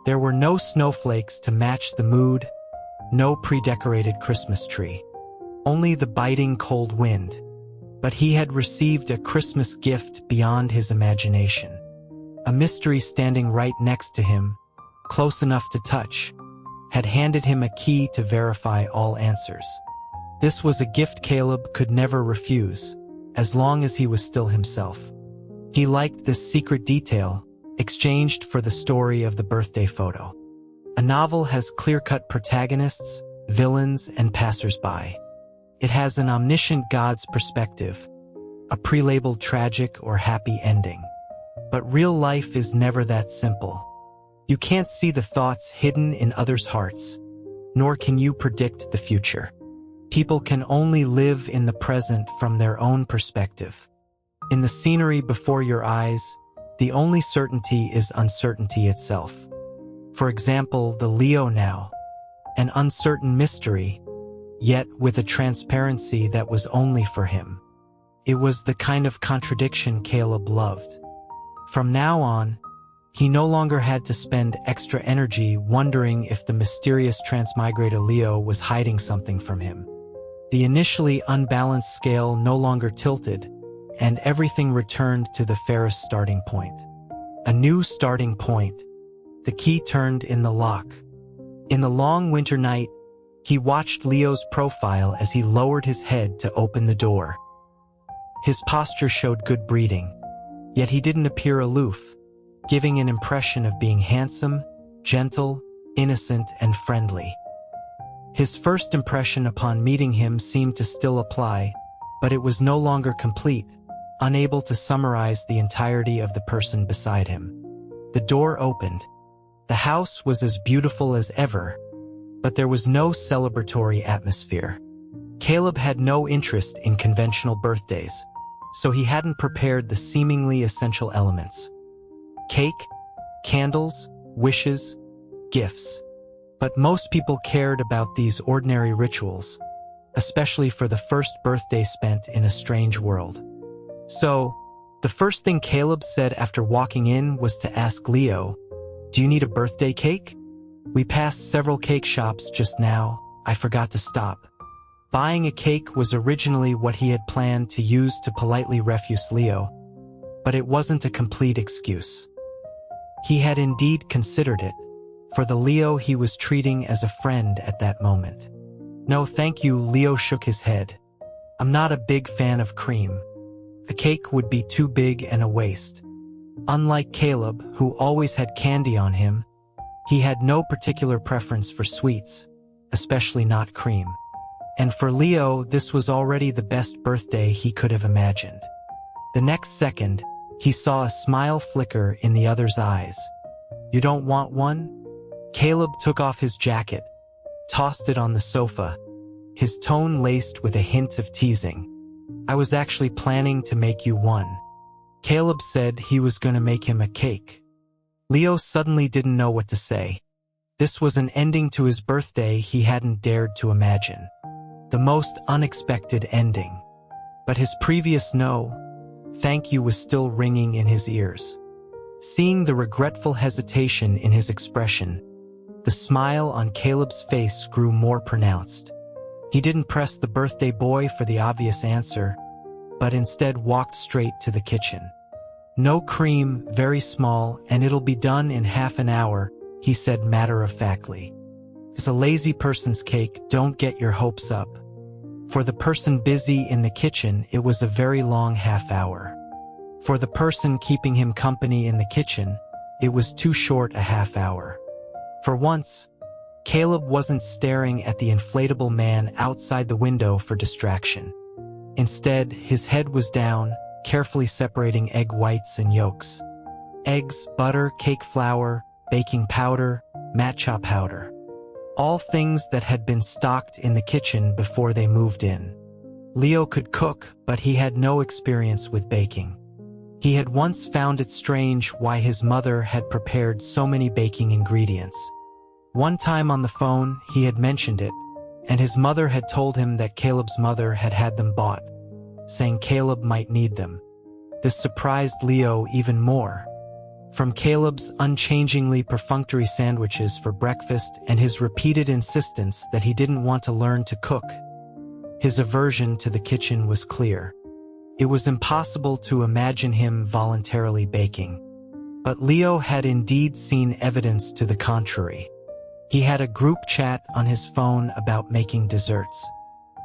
There were no snowflakes to match the mood, no pre-decorated Christmas tree. Only the biting cold wind. But he had received a Christmas gift beyond his imagination. A mystery standing right next to him, close enough to touch, had handed him a key to verify all answers. This was a gift Caleb could never refuse, as long as he was still himself. He liked this secret detail, exchanged for the story of the birthday photo. A novel has clear-cut protagonists, villains, and passers-by. It has an omniscient God's perspective, a pre-labeled tragic or happy ending. But real life is never that simple. You can't see the thoughts hidden in others' hearts, nor can you predict the future. People can only live in the present from their own perspective. In the scenery before your eyes, the only certainty is uncertainty itself. For example, the Leo now, an uncertain mystery, yet with a transparency that was only for him. It was the kind of contradiction Caleb loved. From now on, he no longer had to spend extra energy wondering if the mysterious transmigrator Leo was hiding something from him. The initially unbalanced scale no longer tilted, and everything returned to the fairest starting point. A new starting point. The key turned in the lock. In the long winter night, he watched Leo's profile as he lowered his head to open the door. His posture showed good breeding, yet he didn't appear aloof, giving an impression of being handsome, gentle, innocent, and friendly. His first impression upon meeting him seemed to still apply, but it was no longer complete, unable to summarize the entirety of the person beside him. The door opened. The house was as beautiful as ever, but there was no celebratory atmosphere. Caleb had no interest in conventional birthdays, so he hadn't prepared the seemingly essential elements. Cake, candles, wishes, gifts. But most people cared about these ordinary rituals, especially for the first birthday spent in a strange world. So, the first thing Caleb said after walking in was to ask Leo, "Do you need a birthday cake? We passed several cake shops just now. I forgot to stop." Buying a cake was originally what he had planned to use to politely refuse Leo, but it wasn't a complete excuse. He had indeed considered it, for the Leo he was treating as a friend at that moment. "No, thank you," Leo shook his head. "I'm not a big fan of cream. A cake would be too big and a waste." Unlike Caleb, who always had candy on him, he had no particular preference for sweets, especially not cream. And for Leo, this was already the best birthday he could have imagined. The next second, he saw a smile flicker in the other's eyes. "You don't want one?" Caleb took off his jacket, tossed it on the sofa, his tone laced with a hint of teasing. "I was actually planning to make you one." Caleb said he was going to make him a cake. Leo suddenly didn't know what to say. This was an ending to his birthday he hadn't dared to imagine. The most unexpected ending. But his previous no, thank you was still ringing in his ears. Seeing the regretful hesitation in his expression, the smile on Caleb's face grew more pronounced. He didn't press the birthday boy for the obvious answer. but instead walked straight to the kitchen. "No cream, very small, and it'll be done in half an hour," he said matter-of-factly. "It's a lazy person's cake, don't get your hopes up." For the person busy in the kitchen, it was a very long half hour. For the person keeping him company in the kitchen, it was too short a half hour. For once, Caleb wasn't staring at the inflatable man outside the window for distraction. Instead, his head was down, carefully separating egg whites and yolks. Eggs, butter, cake flour, baking powder, matcha powder. All things that had been stocked in the kitchen before they moved in. Leo could cook, but he had no experience with baking. He had once found it strange why his mother had prepared so many baking ingredients. One time on the phone, he had mentioned it, and his mother had told him that Caleb's mother had had them bought, saying Caleb might need them. This surprised Leo even more. From Caleb's unchangingly perfunctory sandwiches for breakfast and his repeated insistence that he didn't want to learn to cook, his aversion to the kitchen was clear. It was impossible to imagine him voluntarily baking. But Leo had indeed seen evidence to the contrary. He had a group chat on his phone about making desserts.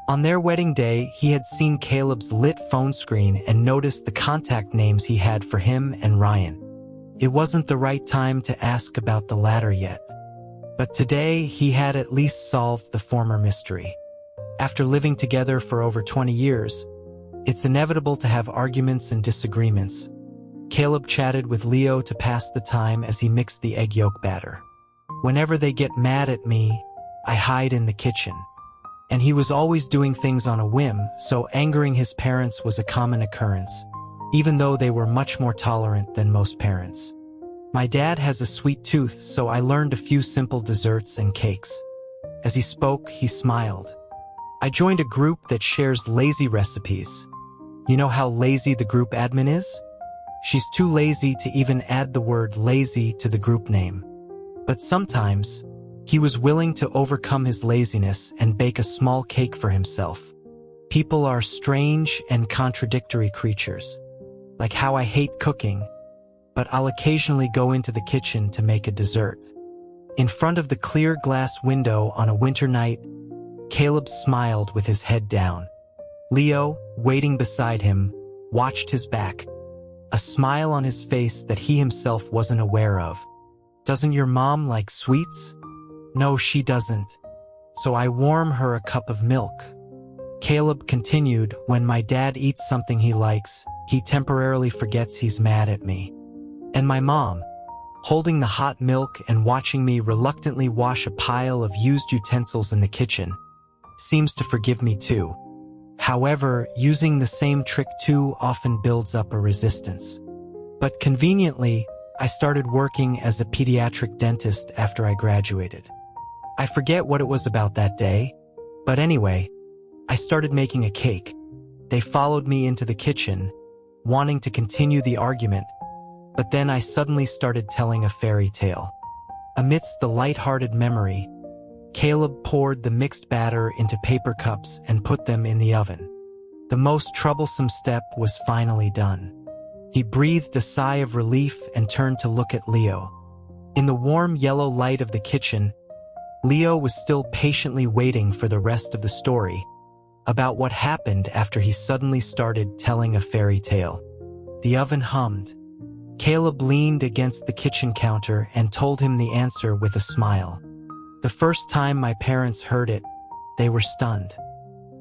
On their wedding day, he had seen Caleb's lit phone screen and noticed the contact names he had for him and Ryan. It wasn't the right time to ask about the latter yet. But today, he had at least solved the former mystery. After living together for over 20 years, it's inevitable to have arguments and disagreements. Caleb chatted with Leo to pass the time as he mixed the egg yolk batter. "Whenever they get mad at me, I hide in the kitchen." And he was always doing things on a whim, so angering his parents was a common occurrence, even though they were much more tolerant than most parents. "My dad has a sweet tooth, so I learned a few simple desserts and cakes." As he spoke, he smiled. "I joined a group that shares lazy recipes. You know how lazy the group admin is? She's too lazy to even add the word lazy to the group name. But sometimes, he was willing to overcome his laziness and bake a small cake for himself. People are strange and contradictory creatures. Like how I hate cooking, but I'll occasionally go into the kitchen to make a dessert." In front of the clear glass window on a winter night, Caleb smiled with his head down. Leo, waiting beside him, watched his back, a smile on his face that he himself wasn't aware of. "Doesn't your mom like sweets?" "No, she doesn't. So I warm her a cup of milk." Caleb continued, "When my dad eats something he likes, he temporarily forgets he's mad at me. And my mom, holding the hot milk and watching me reluctantly wash a pile of used utensils in the kitchen, seems to forgive me too. However, using the same trick too often builds up a resistance. But conveniently, I started working as a pediatric dentist after I graduated. I forget what it was about that day, but anyway, I started making a cake. They followed me into the kitchen, wanting to continue the argument, but then I suddenly started telling a fairy tale. Amidst the light-hearted memory, Caleb poured the mixed batter into paper cups and put them in the oven. The most troublesome step was finally done. He breathed a sigh of relief and turned to look at Leo. In the warm yellow light of the kitchen, Leo was still patiently waiting for the rest of the story, about what happened after he suddenly started telling a fairy tale. The oven hummed. Caleb leaned against the kitchen counter and told him the answer with a smile. "The first time my parents heard it, they were stunned.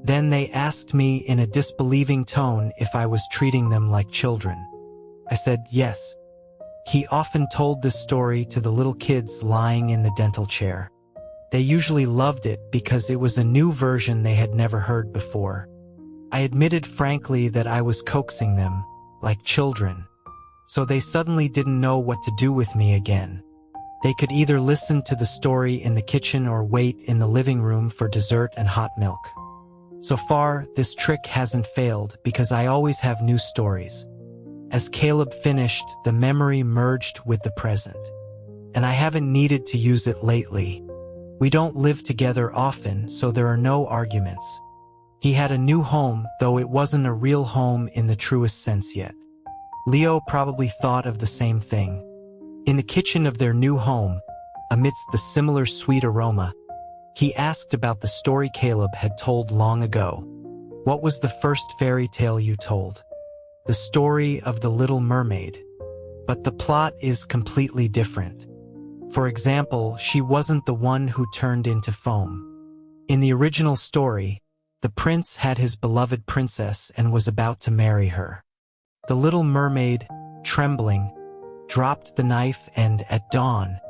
Then they asked me in a disbelieving tone if I was treating them like children. I said yes." He often told this story to the little kids lying in the dental chair. They usually loved it because it was a new version they had never heard before. I admitted frankly that I was coaxing them, like children, so they suddenly didn't know what to do with me again. They could either listen to the story in the kitchen or wait in the living room for dessert and hot milk. So far, this trick hasn't failed because I always have new stories. As Caleb finished, the memory merged with the present. And I haven't needed to use it lately. We don't live together often, so there are no arguments. He had a new home, though it wasn't a real home in the truest sense yet. Leo probably thought of the same thing. In the kitchen of their new home, amidst the similar sweet aroma, he asked about the story Caleb had told long ago. What was the first fairy tale you told? The story of the Little Mermaid. But the plot is completely different. For example, she wasn't the one who turned into foam. In the original story, the prince had his beloved princess and was about to marry her. The Little Mermaid, trembling, dropped the knife and, at dawn,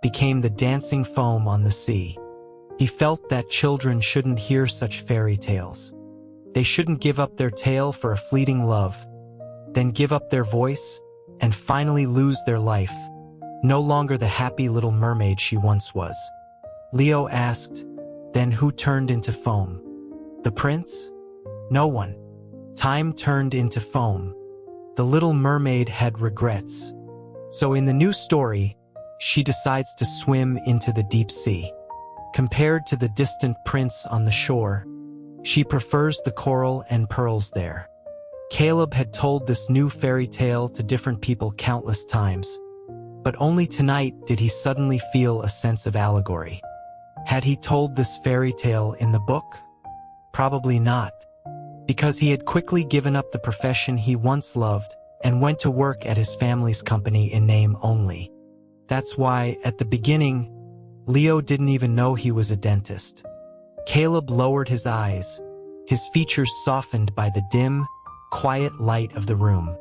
became the dancing foam on the sea. He felt that children shouldn't hear such fairy tales. They shouldn't give up their tale for a fleeting love, then give up their voice, and finally lose their life, no longer the happy little mermaid she once was. Leo asked, then who turned into foam? The prince? No one. Time turned into foam. The Little Mermaid had regrets. So in the new story, she decides to swim into the deep sea. Compared to the distant prince on the shore, she prefers the coral and pearls there. Caleb had told this new fairy tale to different people countless times, but only tonight did he suddenly feel a sense of allegory. Had he told this fairy tale in the book? Probably not, because he had quickly given up the profession he once loved and went to work at his family's company in name only. That's why, at the beginning, Leo didn't even know he was a dentist. Caleb lowered his eyes, his features softened by the dim, quiet light of the room.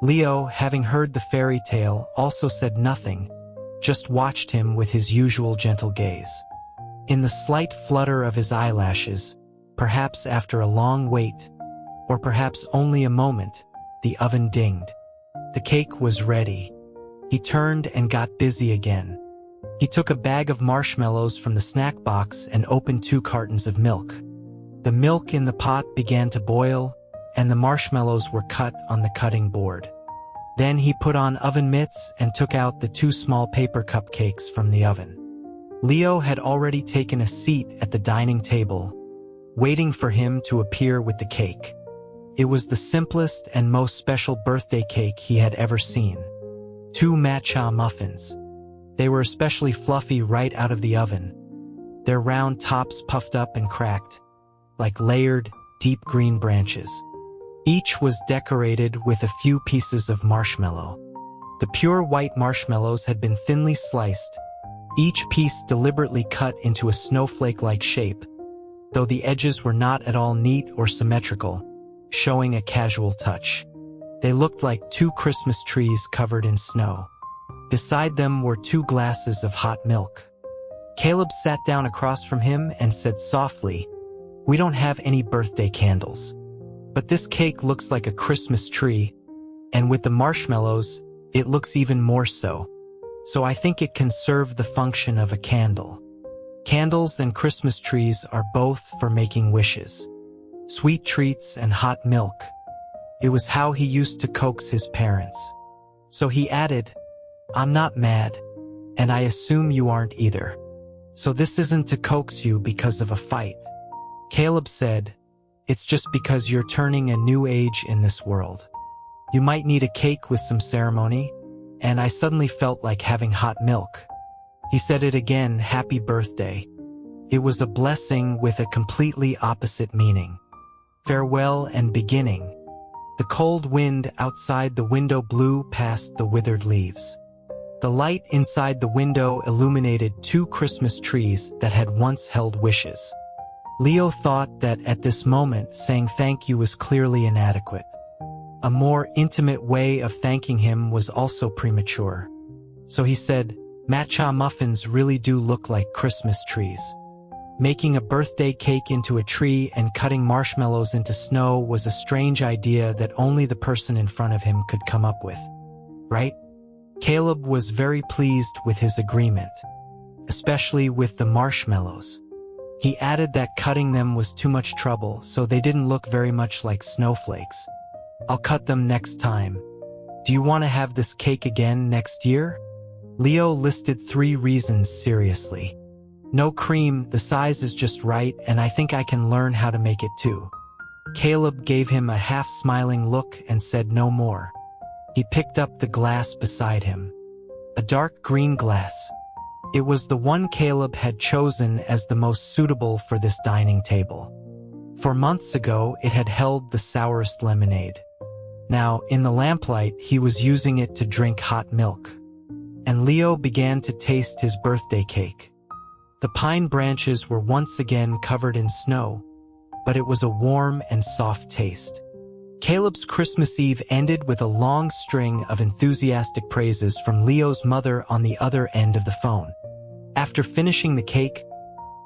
Leo, having heard the fairy tale, also said nothing, just watched him with his usual gentle gaze. In the slight flutter of his eyelashes, perhaps after a long wait, or perhaps only a moment, the oven dinged. The cake was ready. He turned and got busy again. He took a bag of marshmallows from the snack box and opened 2 cartons of milk. The milk in the pot began to boil, and the marshmallows were cut on the cutting board. Then he put on oven mitts and took out the 2 small paper cupcakes from the oven. Leo had already taken a seat at the dining table, waiting for him to appear with the cake. It was the simplest and most special birthday cake he had ever seen. 2 matcha muffins. They were especially fluffy right out of the oven, their round tops puffed up and cracked, like layered, deep green branches. Each was decorated with a few pieces of marshmallow. The pure white marshmallows had been thinly sliced, each piece deliberately cut into a snowflake-like shape, though the edges were not at all neat or symmetrical, showing a casual touch. They looked like 2 Christmas trees covered in snow. Beside them were 2 glasses of hot milk. Caleb sat down across from him and said softly, "We don't have any birthday candles. But this cake looks like a Christmas tree, and with the marshmallows, it looks even more so. So I think it can serve the function of a candle." Candles and Christmas trees are both for making wishes. Sweet treats and hot milk. It was how he used to coax his parents. So he added, "I'm not mad, and I assume you aren't either. So this isn't to coax you because of a fight." Caleb said, "It's just because you're turning a new age in this world. You might need a cake with some ceremony, and I suddenly felt like having hot milk." He said it again, "Happy birthday." It was a blessing with a completely opposite meaning. Farewell and beginning. The cold wind outside the window blew past the withered leaves. The light inside the window illuminated 2 Christmas trees that had once held wishes. Leo thought that at this moment saying thank you was clearly inadequate. A more intimate way of thanking him was also premature. So he said, "Matcha muffins really do look like Christmas trees." Making a birthday cake into a tree and cutting marshmallows into snow was a strange idea that only the person in front of him could come up with. Right? Caleb was very pleased with his agreement, especially with the marshmallows. He added that cutting them was too much trouble, so they didn't look very much like snowflakes. "I'll cut them next time. Do you want to have this cake again next year?" Leo listed 3 reasons seriously. No cream, the size is just right, and I think I can learn how to make it too. Caleb gave him a half-smiling look and said no more. He picked up the glass beside him. A dark green glass. It was the one Caleb had chosen as the most suitable for this dining table. For months ago, it had held the sourest lemonade. Now, in the lamplight, he was using it to drink hot milk. And Leo began to taste his birthday cake. The pine branches were once again covered in snow, but it was a warm and soft taste. Caleb's Christmas Eve ended with a long string of enthusiastic praises from Leo's mother on the other end of the phone. After finishing the cake,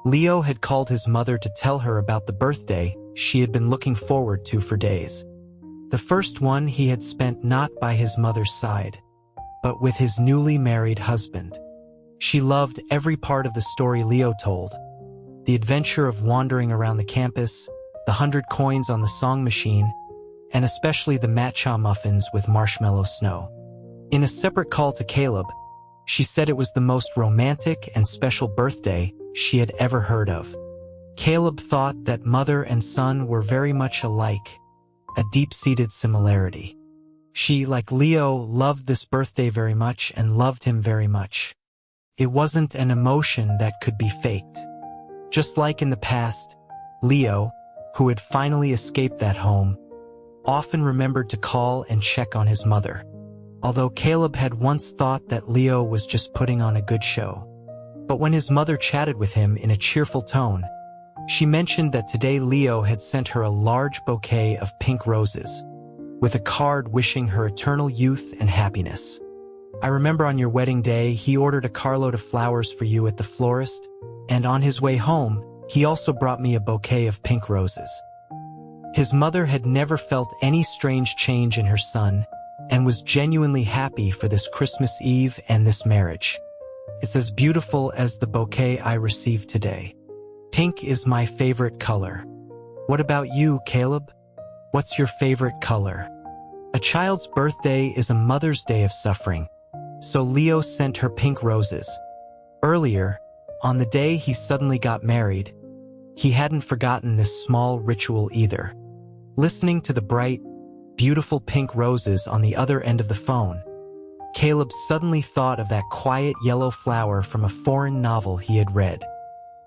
Leo had called his mother to tell her about the birthday she had been looking forward to for days. The first one he had spent not by his mother's side, but with his newly married husband. She loved every part of the story Leo told. The adventure of wandering around the campus, the 100 coins on the song machine, and especially the matcha muffins with marshmallow snow. In a separate call to Caleb, she said it was the most romantic and special birthday she had ever heard of. Caleb thought that mother and son were very much alike, a deep-seated similarity. She, like Leo, loved this birthday very much and loved him very much. It wasn't an emotion that could be faked. Just like in the past, Leo, who had finally escaped that home, often remembered to call and check on his mother. Although Caleb had once thought that Leo was just putting on a good show. But when his mother chatted with him in a cheerful tone, she mentioned that today Leo had sent her a large bouquet of pink roses, with a card wishing her eternal youth and happiness. I remember on your wedding day, he ordered a carload of flowers for you at the florist, and on his way home, he also brought me a bouquet of pink roses. His mother had never felt any strange change in her son, and was genuinely happy for this Christmas Eve and this marriage. It's as beautiful as the bouquet I received today. Pink is my favorite color. What about you, Caleb? What's your favorite color? A child's birthday is a Mother's Day of suffering, so Leo sent her pink roses. Earlier, on the day he suddenly got married, he hadn't forgotten this small ritual either. Listening to the bright, beautiful pink roses on the other end of the phone, Caleb suddenly thought of that quiet yellow flower from a foreign novel he had read.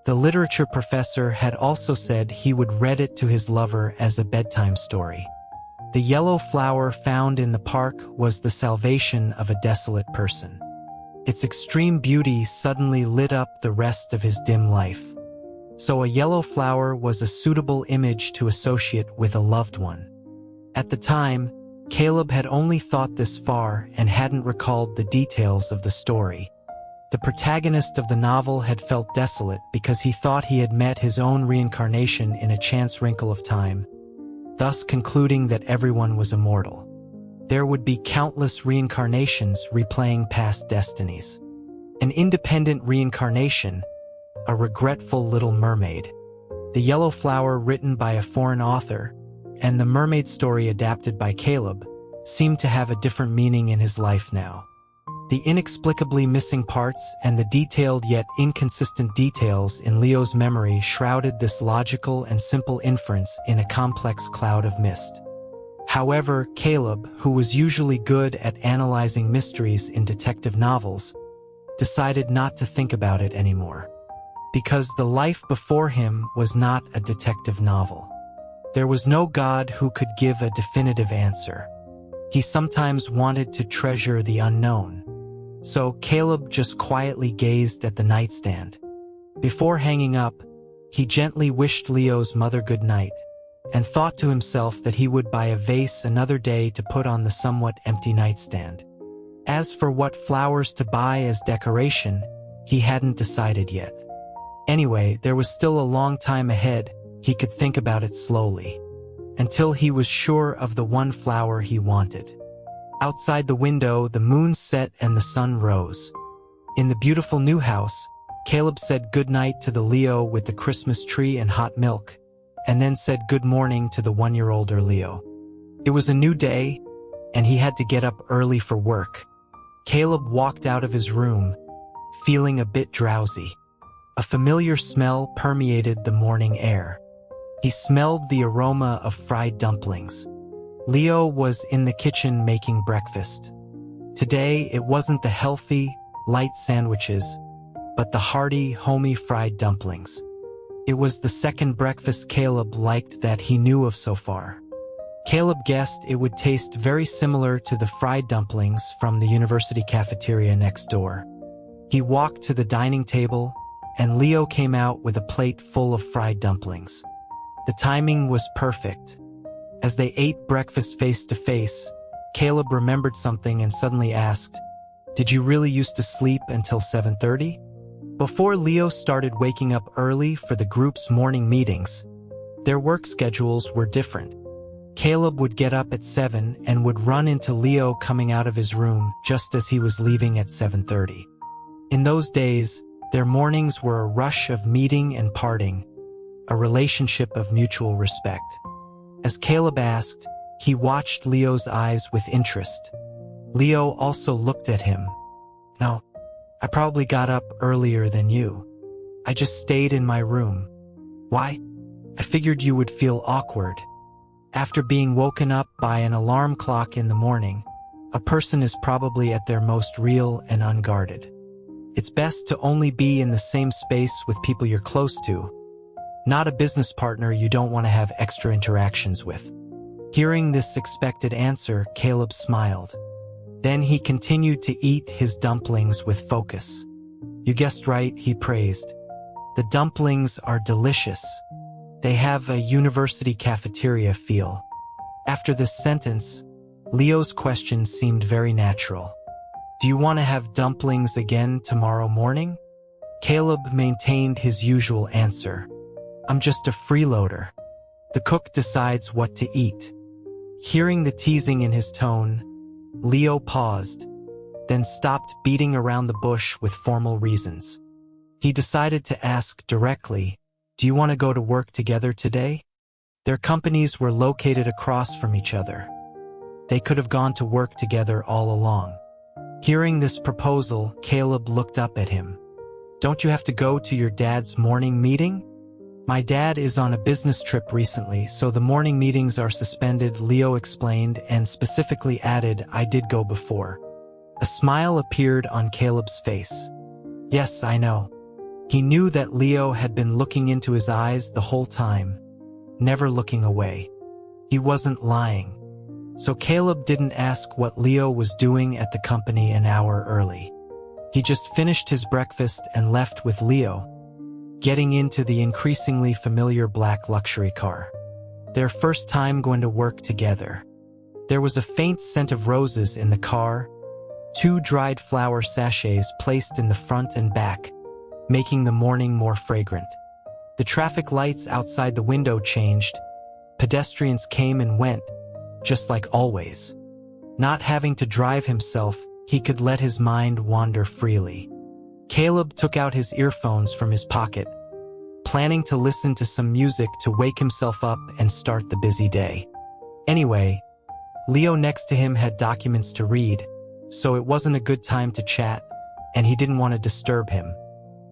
The literature professor had also said he would read it to his lover as a bedtime story. The yellow flower found in the park was the salvation of a desolate person. Its extreme beauty suddenly lit up the rest of his dim life. So a yellow flower was a suitable image to associate with a loved one. At the time, Caleb had only thought this far and hadn't recalled the details of the story. The protagonist of the novel had felt desolate because he thought he had met his own reincarnation in a chance wrinkle of time, thus concluding that everyone was immortal. There would be countless reincarnations replaying past destinies. An independent reincarnation, a regretful little mermaid. The Yellow Flower, written by a foreign author, and the mermaid story adapted by Caleb, seemed to have a different meaning in his life now. The inexplicably missing parts and the detailed yet inconsistent details in Leo's memory shrouded this logical and simple inference in a complex cloud of mist. However, Caleb, who was usually good at analyzing mysteries in detective novels, decided not to think about it anymore. Because the life before him was not a detective novel. There was no God who could give a definitive answer. He sometimes wanted to treasure the unknown. So Caleb just quietly gazed at the nightstand. Before hanging up, he gently wished Leo's mother good night, and thought to himself that he would buy a vase another day to put on the somewhat empty nightstand. As for what flowers to buy as decoration, he hadn't decided yet. Anyway, there was still a long time ahead. He could think about it slowly, until he was sure of the one flower he wanted. Outside the window, the moon set and the sun rose. In the beautiful new house, Caleb said goodnight to the Leo with the Christmas tree and hot milk, and then said good morning to the one-year-older Leo. It was a new day, and he had to get up early for work. Caleb walked out of his room, feeling a bit drowsy. A familiar smell permeated the morning air. He smelled the aroma of fried dumplings. Leo was in the kitchen making breakfast. Today, it wasn't the healthy, light sandwiches, but the hearty, homey fried dumplings. It was the second breakfast Caleb liked that he knew of so far. Caleb guessed it would taste very similar to the fried dumplings from the university cafeteria next door. He walked to the dining table, and Leo came out with a plate full of fried dumplings. The timing was perfect. As they ate breakfast face to face, Caleb remembered something and suddenly asked, "Did you really used to sleep until 7:30? Before Leo started waking up early for the group's morning meetings, their work schedules were different. Caleb would get up at 7 and would run into Leo coming out of his room just as he was leaving at 7:30. In those days, their mornings were a rush of meeting and parting, a relationship of mutual respect. As Caleb asked, he watched Leo's eyes with interest. Leo also looked at him. "No, I probably got up earlier than you. I just stayed in my room. Why? I figured you would feel awkward. After being woken up by an alarm clock in the morning, a person is probably at their most real and unguarded. It's best to only be in the same space with people you're close to, not a business partner you don't want to have extra interactions with." Hearing this expected answer, Caleb smiled. Then he continued to eat his dumplings with focus. "You guessed right," he praised. "The dumplings are delicious. They have a university cafeteria feel." After this sentence, Leo's question seemed very natural. "Do you want to have dumplings again tomorrow morning?" Caleb maintained his usual answer. "I'm just a freeloader. The cook decides what to eat." Hearing the teasing in his tone, Leo paused, then stopped beating around the bush with formal reasons. He decided to ask directly, "Do you want to go to work together today?" Their companies were located across from each other. They could have gone to work together all along. Hearing this proposal, Caleb looked up at him. "Don't you have to go to your dad's morning meeting?" "My dad is on a business trip recently, so the morning meetings are suspended," Leo explained, and specifically added, "I did go before." A smile appeared on Caleb's face. "Yes, I know." He knew that Leo had been looking into his eyes the whole time, never looking away. He wasn't lying. So Caleb didn't ask what Leo was doing at the company an hour early. He just finished his breakfast and left with Leo, getting into the increasingly familiar black luxury car. Their first time going to work together. There was a faint scent of roses in the car, 2 dried flower sachets placed in the front and back, making the morning more fragrant. The traffic lights outside the window changed. Pedestrians came and went, just like always. Not having to drive himself, he could let his mind wander freely. Caleb took out his earphones from his pocket, planning to listen to some music to wake himself up and start the busy day. Anyway, Leo next to him had documents to read, so it wasn't a good time to chat, and he didn't want to disturb him.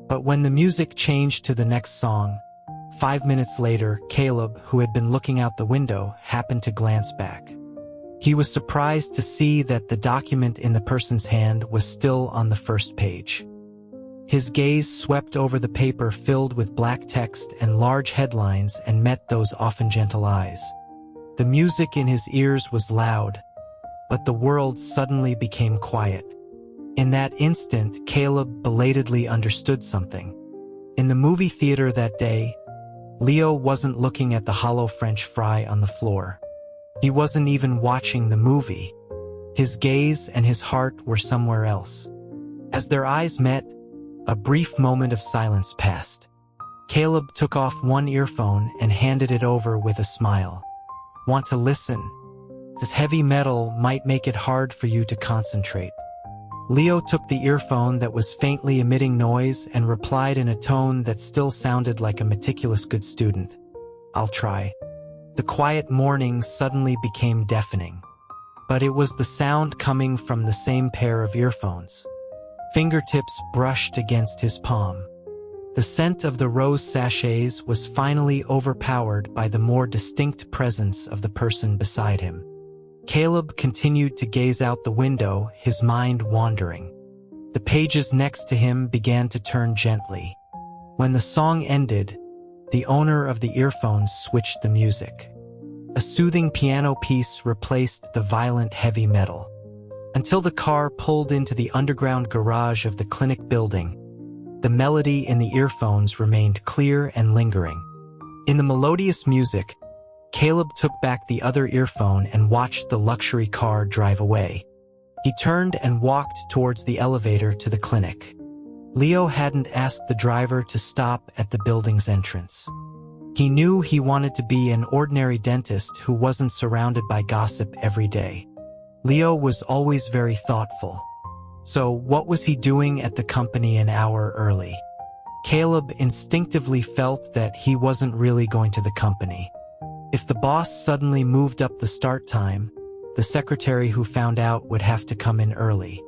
But when the music changed to the next song, 5 minutes later, Caleb, who had been looking out the window, happened to glance back. He was surprised to see that the document in the person's hand was still on the first page. His gaze swept over the paper filled with black text and large headlines and met those often gentle eyes. The music in his ears was loud, but the world suddenly became quiet. In that instant, Caleb belatedly understood something. In the movie theater that day, Leo wasn't looking at the hollow French fry on the floor. He wasn't even watching the movie. His gaze and his heart were somewhere else. As their eyes met, a brief moment of silence passed. Caleb took off one earphone and handed it over with a smile. "Want to listen? This heavy metal might make it hard for you to concentrate." Leo took the earphone that was faintly emitting noise and replied in a tone that still sounded like a meticulous good student. "I'll try." The quiet morning suddenly became deafening. But it was the sound coming from the same pair of earphones. Fingertips brushed against his palm. The scent of the rose sachets was finally overpowered by the more distinct presence of the person beside him. Caleb continued to gaze out the window, his mind wandering. The pages next to him began to turn gently. When the song ended, the owner of the earphones switched the music. A soothing piano piece replaced the violent heavy metal. Until the car pulled into the underground garage of the clinic building, the melody in the earphones remained clear and lingering. In the melodious music, Caleb took back the other earphone and watched the luxury car drive away. He turned and walked towards the elevator to the clinic. Leo hadn't asked the driver to stop at the building's entrance. He knew he wanted to be an ordinary dentist who wasn't surrounded by gossip every day. Leo was always very thoughtful. So what was he doing at the company an hour early? Caleb instinctively felt that he wasn't really going to the company. If the boss suddenly moved up the start time, the secretary who found out would have to come in early.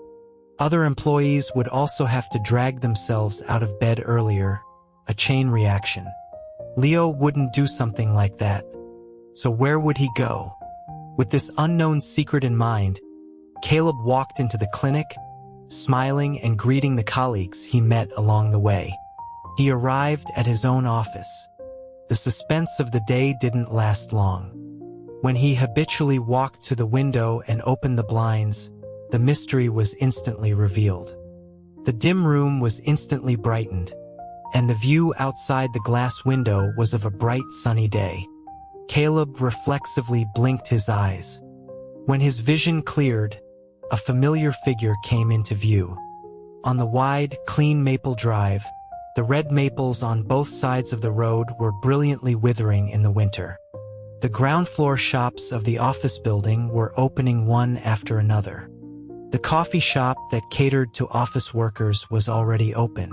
Other employees would also have to drag themselves out of bed earlier, a chain reaction. Leo wouldn't do something like that. So where would he go? With this unknown secret in mind, Caleb walked into the clinic, smiling and greeting the colleagues he met along the way. He arrived at his own office. The suspense of the day didn't last long. When he habitually walked to the window and opened the blinds, the mystery was instantly revealed. The dim room was instantly brightened, and the view outside the glass window was of a bright sunny day. Caleb reflexively blinked his eyes. When his vision cleared, a familiar figure came into view. On the wide, clean maple drive, the red maples on both sides of the road were brilliantly withering in the winter. The ground floor shops of the office building were opening one after another. The coffee shop that catered to office workers was already open.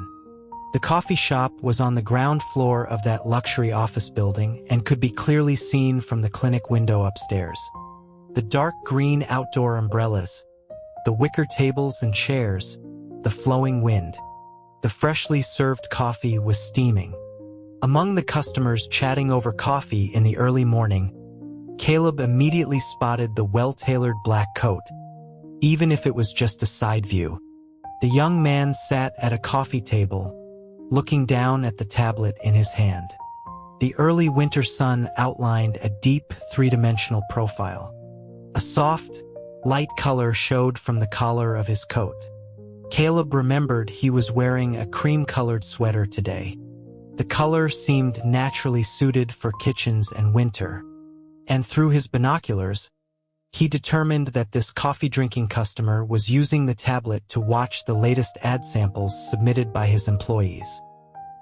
The coffee shop was on the ground floor of that luxury office building and could be clearly seen from the clinic window upstairs. The dark green outdoor umbrellas, the wicker tables and chairs, the flowing wind. The freshly served coffee was steaming. Among the customers chatting over coffee in the early morning, Caleb immediately spotted the well-tailored black coat, even if it was just a side view. The young man sat at a coffee table, looking down at the tablet in his hand. The early winter sun outlined a deep, three-dimensional profile. A soft, light color showed from the collar of his coat. Caleb remembered he was wearing a cream-colored sweater today. The color seemed naturally suited for kitchens and winter, and through his binoculars, he determined that this coffee-drinking customer was using the tablet to watch the latest ad samples submitted by his employees.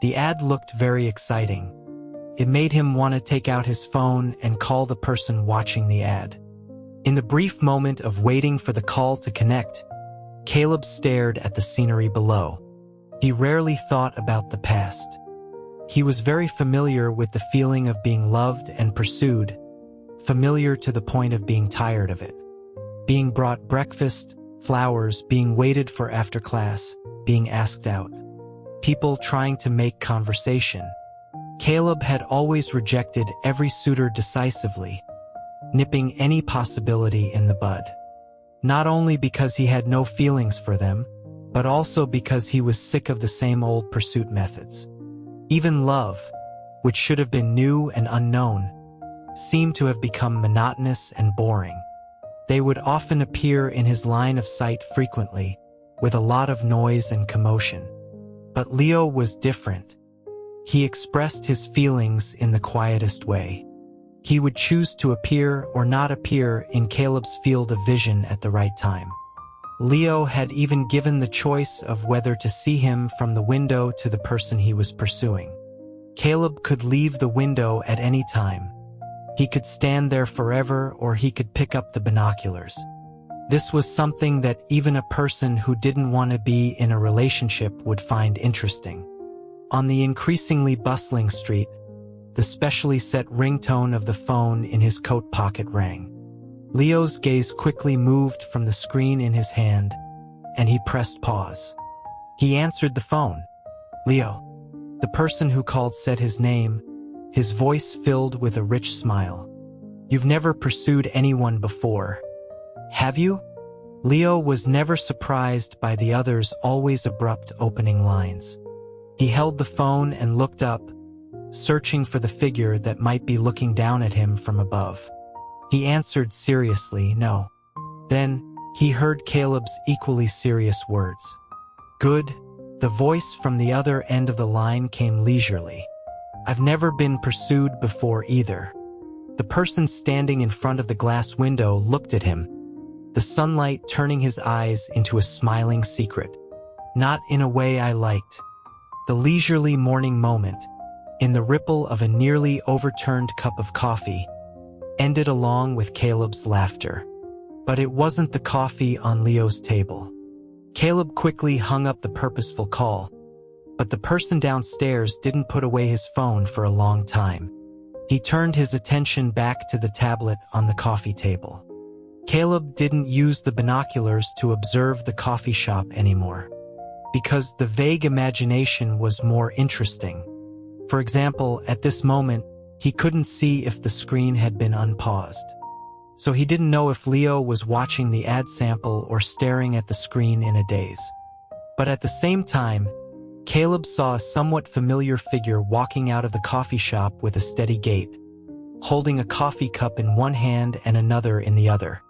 The ad looked very exciting. It made him want to take out his phone and call the person watching the ad. In the brief moment of waiting for the call to connect, Caleb stared at the scenery below. He rarely thought about the past. He was very familiar with the feeling of being loved and pursued, familiar to the point of being tired of it. Being brought breakfast, flowers, being waited for after class, being asked out. People trying to make conversation. Caleb had always rejected every suitor decisively, nipping any possibility in the bud. Not only because he had no feelings for them, but also because he was sick of the same old pursuit methods. Even love, which should have been new and unknown, seemed to have become monotonous and boring. They would often appear in his line of sight frequently, with a lot of noise and commotion. But Leo was different. He expressed his feelings in the quietest way. He would choose to appear or not appear in Caleb's field of vision at the right time. Leo had even given the choice of whether to see him from the window to the person he was pursuing. Caleb could leave the window at any time. He could stand there forever, or he could pick up the binoculars. This was something that even a person who didn't want to be in a relationship would find interesting. On the increasingly bustling street, the specially set ringtone of the phone in his coat pocket rang. Leo's gaze quickly moved from the screen in his hand, and he pressed pause. He answered the phone. "Leo, The person who called said his name, his voice filled with a rich smile. "You've never pursued anyone before, have you?" Leo was never surprised by the other's always abrupt opening lines. He held the phone and looked up, searching for the figure that might be looking down at him from above. He answered seriously, "No." Then, he heard Caleb's equally serious words. "Good." The voice from the other end of the line came leisurely. "I've never been pursued before either." The person standing in front of the glass window looked at him, the sunlight turning his eyes into a smiling secret. "Not in a way I liked." The leisurely morning moment, in the ripple of a nearly overturned cup of coffee, ended along with Caleb's laughter. But it wasn't the coffee on Leo's table. Caleb quickly hung up the purposeful call, but the person downstairs didn't put away his phone for a long time. He turned his attention back to the tablet on the coffee table. Caleb didn't use the binoculars to observe the coffee shop anymore, because the vague imagination was more interesting. For example, at this moment, he couldn't see if the screen had been unpaused. So he didn't know if Leo was watching the ad sample or staring at the screen in a daze. But at the same time, Caleb saw a somewhat familiar figure walking out of the coffee shop with a steady gait, holding a coffee cup in one hand and another in the other.